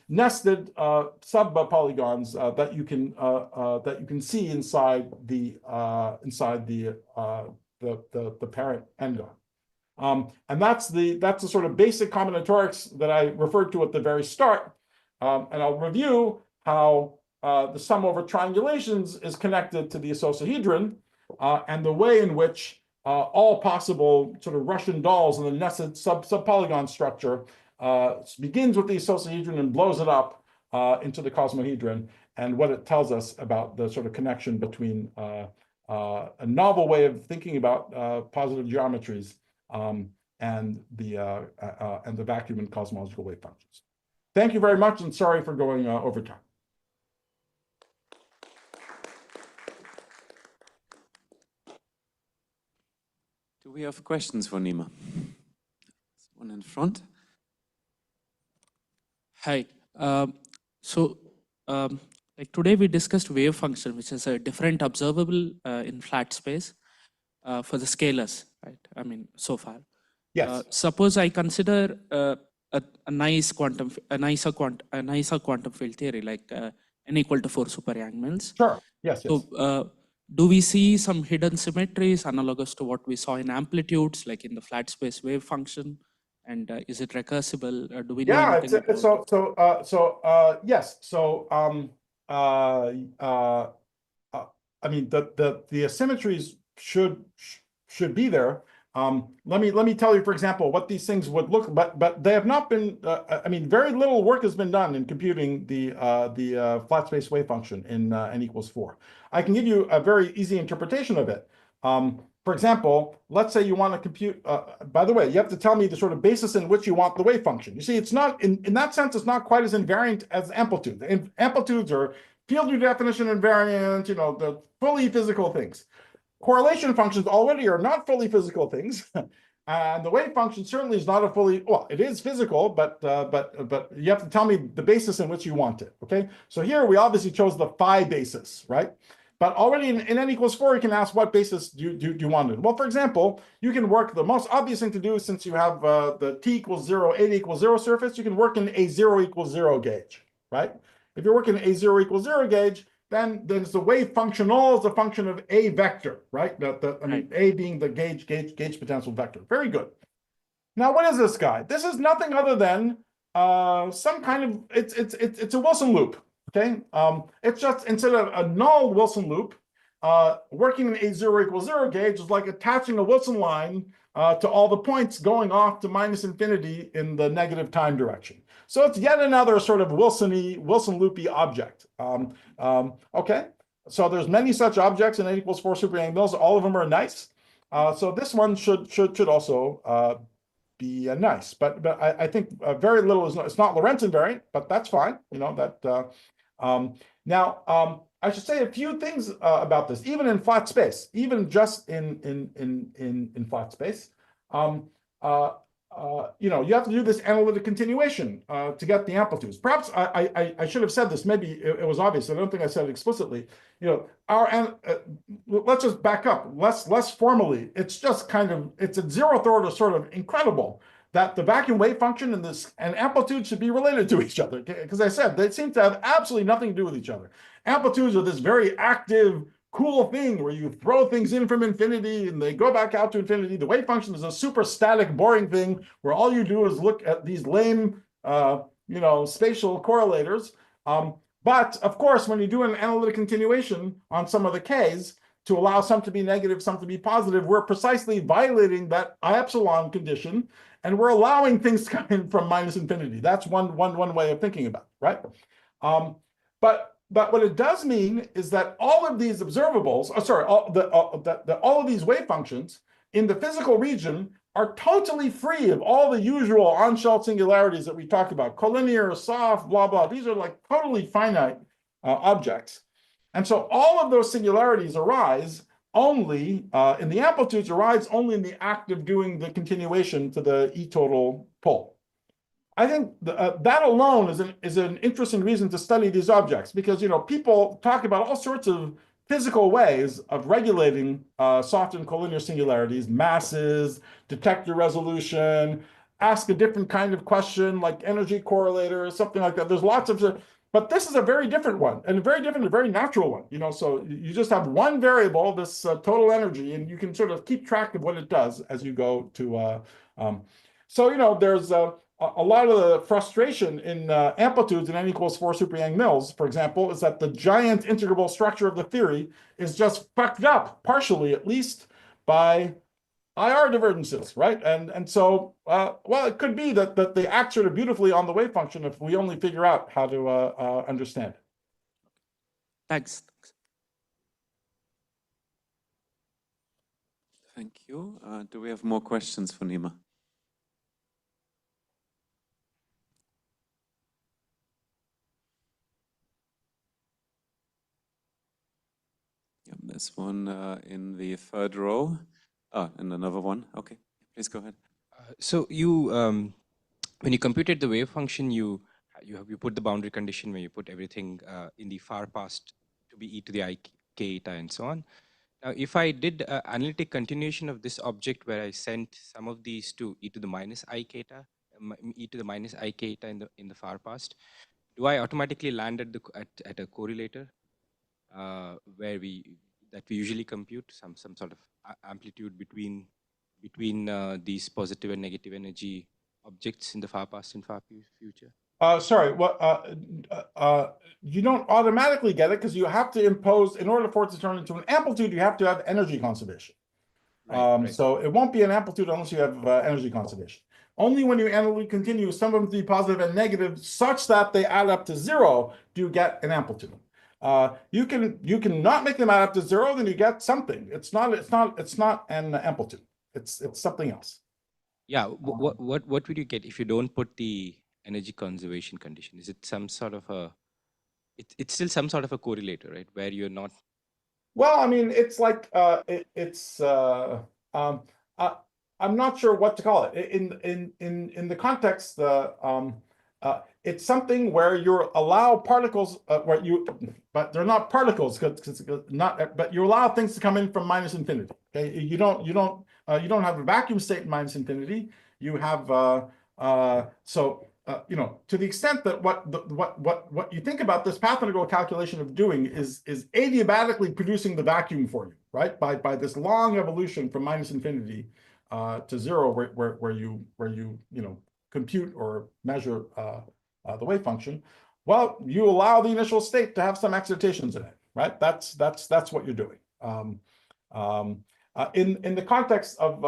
nested subpolygons that you can see inside the parent n-gon. And that's the sort of basic combinatorics that I referred to at the very start. And I'll review how the sum over triangulations is connected to the Associahedron, and the way in which all possible sort of Russian dolls in the nested subpolygon structure begins with the Associahedron and blows it up into the Cosmohedron, and what it tells us about the sort of connection between a novel way of thinking about positive geometries and the vacuum and cosmological wave functions. Thank you very much, and sorry for going over time. Do we have questions for Nima? One in front. Hi. Like today we discussed wave function, which is a different observable in flat space for the scalars, right? I mean, so far. Yes. Suppose I consider a nicer quantum field theory, like n equal to 4 super Yang-Mills. Sure. Yes. Yes. So do we see some hidden symmetries analogous to what we saw in amplitudes, like in the flat space wave function? And is it recursable? Do we know anything about it? Yes. So I mean, the asymmetries should be there. Let me tell you, for example, what these things would look, but they have not been. I mean, very little work has been done in computing the flat space wave function in n equals 4. I can give you a very easy interpretation of it. For example, let's say you want to compute. By the way, you have to tell me the sort of basis in which you want the wave function. You see, it's not in that sense. It's not quite as invariant as amplitude. Amplitudes are field redefinition invariant. You know, the fully physical things. Correlation functions already are not fully physical things, and the wave function certainly is not a fully, well, it is physical, but you have to tell me the basis in which you want it. Okay, so here we obviously chose the phi basis, right? But already in n equals 4, you can ask what basis do you want it. Well, for example, you can work, the most obvious thing to do, since you have the t equals 0, eta equals 0 surface, you can work in a 0 equals 0 gauge, right? If you're working a 0 equals 0 gauge, then there's the wave functional is a function of a vector, right? I mean, a being the gauge potential vector. Very good. Now, what is this guy? This is nothing other than some kind of, it's a Wilson loop, okay? It's just, instead of a null Wilson loop, working in a 0 equals 0 gauge is like attaching a Wilson line to all the points going off to minus infinity in the negative time direction. So it's yet another sort of Wilson loopy object. Okay, so there's many such objects in n equals 4 super Yang-Mills. All of them are nice. So this one should also be nice. But I think very little is it's not Lorentz invariant, but that's fine. You know that. Now I should say a few things about this. Even in flat space, even just in flat space. You know, you have to do this analytic continuation to get the amplitudes. Perhaps I should have said this. Maybe it was obvious. I don't think I said it explicitly. You know, let's just back up. Less formally, it's just kind of, it's at zeroth order sort of incredible that the vacuum wave function and amplitude should be related to each other. Because I said they seem to have absolutely nothing to do with each other. Amplitudes are this very active, cool thing where you throw things in from infinity and they go back out to infinity. The wave function is a super static, boring thing where all you do is look at these lame, you know, spatial correlators. But of course, when you do an analytic continuation on some of the k's to allow some to be negative, some to be positive, we're precisely violating that epsilon condition, and we're allowing things to come in from minus infinity. That's one way of thinking about it, right? But what it does mean is that all of these observables, all of these wave functions in the physical region are totally free of all the usual on-shell singularities that we talked about, collinear, soft, blah, blah. These are like totally finite objects. And so all of those singularities arise only, in the amplitudes arise only in the act of doing the continuation to the E total pole. I think that alone is an interesting reason to study these objects, because, you know, people talk about all sorts of physical ways of regulating soft and collinear singularities, masses, detector resolution, ask a different kind of question like energy correlators, something like that. There's lots of, but this is a very different one, and a very natural one. You know, so you just have one variable, this total energy, and you can sort of keep track of what it does as you go to. So, you know, there's a lot of the frustration in amplitudes in n equals 4 super Yang-Mills, for example, is that the giant integrable structure of the theory is just fucked up, partially at least, by IR divergences, right? And so, well, it could be that they act sort of beautifully on the wave function if we only figure out how to understand it. Thanks. Thank you. Do we have more questions for Nima? There's one in the third row. And another one. Okay, please go ahead. So you, when you computed the wave function, you put the boundary condition where you put everything in the far past to be e to the I k eta and so on. Now, if I did analytic continuation of this object where I sent some of these to e to the minus I eta, e to the minus I eta in the far past, do I automatically land at at a correlator where we usually compute some sort of amplitude between these positive and negative energy objects in the far past and far future? Sorry, you don't automatically get it because you have to impose, in order for it to turn into an amplitude, you have to have energy conservation. Right. So it won't be an amplitude unless you have energy conservation. Only when you analytically continue some of them to be positive and negative such that they add up to 0 do you get an amplitude. You can not make them add up to 0, then you get something. It's not an amplitude. It's something else. Yeah. What would you get if you don't put the energy conservation condition? Is it some sort of a? It's still some sort of a correlator, right? Where you're not. Well, I mean, it's like I'm not sure what to call it. In the context, it's something where you allow particles but they're not particles but you allow things to come in from minus infinity. Okay, you don't have a vacuum state in minus infinity. You have to the extent that what you think about this path integral calculation of doing is adiabatically producing the vacuum for you, right? By this long evolution from minus infinity to 0, where you compute or measure the wave function. Well, you allow the initial state to have some excitations in it, right? That's what you're doing. In the context of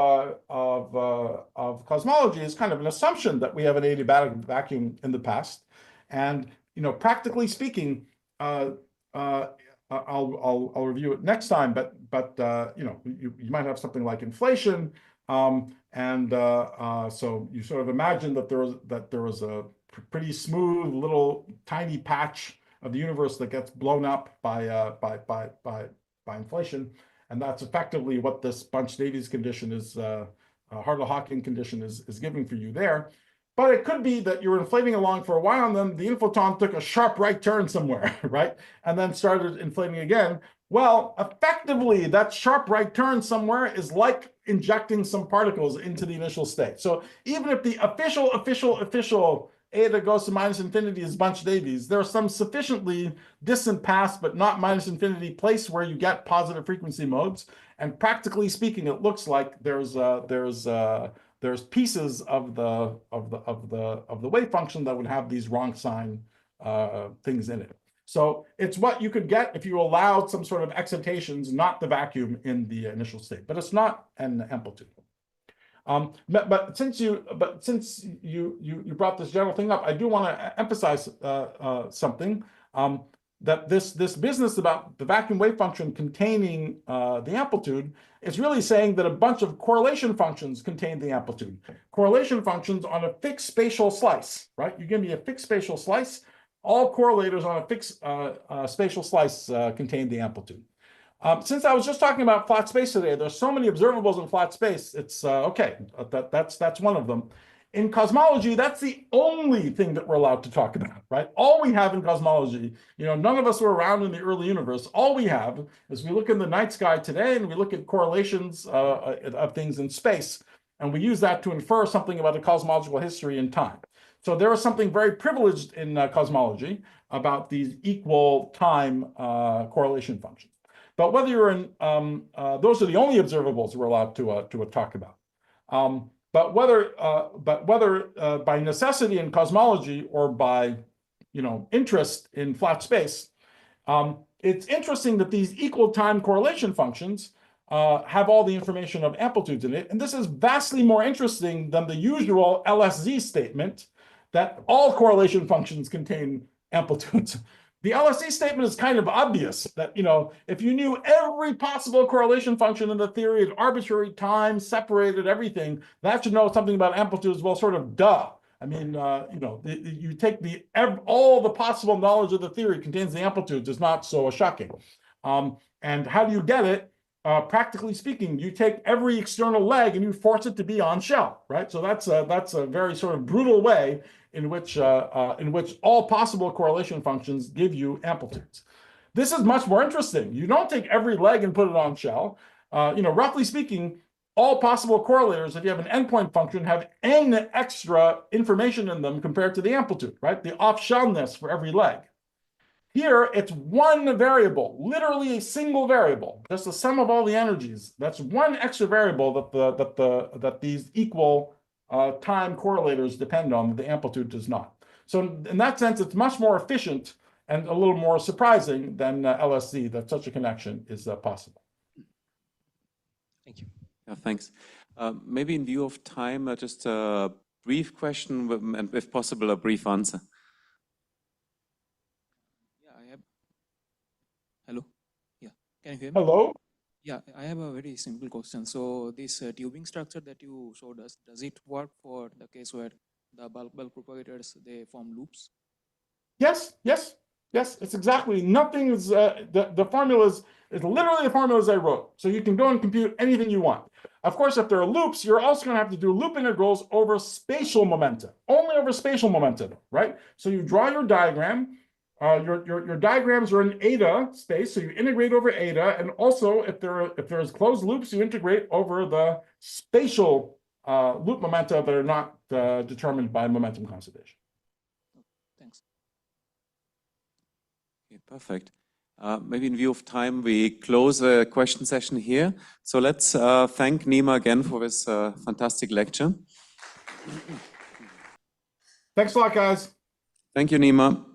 cosmology, is kind of an assumption that we have an adiabatic vacuum in the past, and practically speaking, I'll review it next time. But you might have something like inflation, so you sort of imagine that there was a pretty smooth little tiny patch of the universe that gets blown up by inflation. And that's effectively what this Bunch-Davies condition is, Hartle-Hawking condition is giving for you there. But it could be that you're inflating along for a while, and then the inflaton took a sharp right turn somewhere, right? And then started inflating again. Well, effectively, that sharp right turn somewhere is like injecting some particles into the initial state. So even if the official eta goes to minus infinity is Bunch-Davies, there are some sufficiently distant past, but not minus infinity place where you get positive frequency modes. And practically speaking, it looks like there's pieces of the wave function that would have these wrong sign things in it. So it's what you could get if you allowed some sort of excitations, not the vacuum in the initial state, but it's not an amplitude. But since you brought this general thing up, I do want to emphasize something, that this business about the vacuum wave function containing the amplitude is really saying that a bunch of correlation functions contain the amplitude. Correlation functions on a fixed spatial slice, right? You give me a fixed spatial slice, all correlators on a fixed spatial slice contain the amplitude. Since I was just talking about flat space today, there's so many observables in flat space. It's okay. That's one of them. In cosmology, that's the only thing that we're allowed to talk about, right? All we have in cosmology, none of us were around in the early universe. All we have is we look in the night sky today and we look at correlations of things in space, and we use that to infer something about a cosmological history in time. So there is something very privileged in cosmology about these equal time correlation functions. But whether you're in, those are the only observables we're allowed to talk about. But whether by necessity in cosmology or by, interest in flat space, it's interesting that these equal time correlation functions have all the information of amplitudes in it. And this is vastly more interesting than the usual LSZ statement that all correlation functions contain amplitudes. The LSZ statement is kind of obvious that, if you knew every possible correlation function in the theory at arbitrary time, separated everything, that should know something about amplitudes. Well, sort of duh. I mean, you take all the possible knowledge of the theory contains the amplitudes is not so shocking. And how do you get it? Practically speaking, you take every external leg and you force it to be on shell, right? So that's a very sort of brutal way in which all possible correlation functions give you amplitudes. This is much more interesting. You don't take every leg and put it on shell. Roughly speaking, all possible correlators, if you have an endpoint function, have n extra information in them compared to the amplitude, right? The off-shellness for every leg. Here, it's one variable, literally a single variable, just the sum of all the energies. That's one extra variable that these equal time correlators depend on, the amplitude does not. So in that sense, it's much more efficient and a little more surprising than LSC that such a connection is possible. Thank you. Yeah, thanks. Maybe in view of time, just a brief question and if possible, a brief answer. Hello? Yeah, can you hear me? Hello? Yeah, I have a very simple question. So this tubing structure that you showed us, does it work for the case where the bulk propagators, they form loops? Yes, yes, yes. It's exactly, nothing is, the formulas, it's literally the formulas I wrote. So you can go and compute anything you want. Of course, if there are loops, you're also going to have to do loop integrals over spatial momenta, only over spatial momenta, right? So you draw your diagram. Your diagrams are in eta space, so you integrate over eta, and also if there's closed loops, you integrate over the spatial loop momenta that are not determined by momentum conservation. Thanks. Okay, perfect. Maybe in view of time, we close the question session here. So let's thank Nima again for this fantastic lecture. Thanks a lot, guys. Thank you, Nima.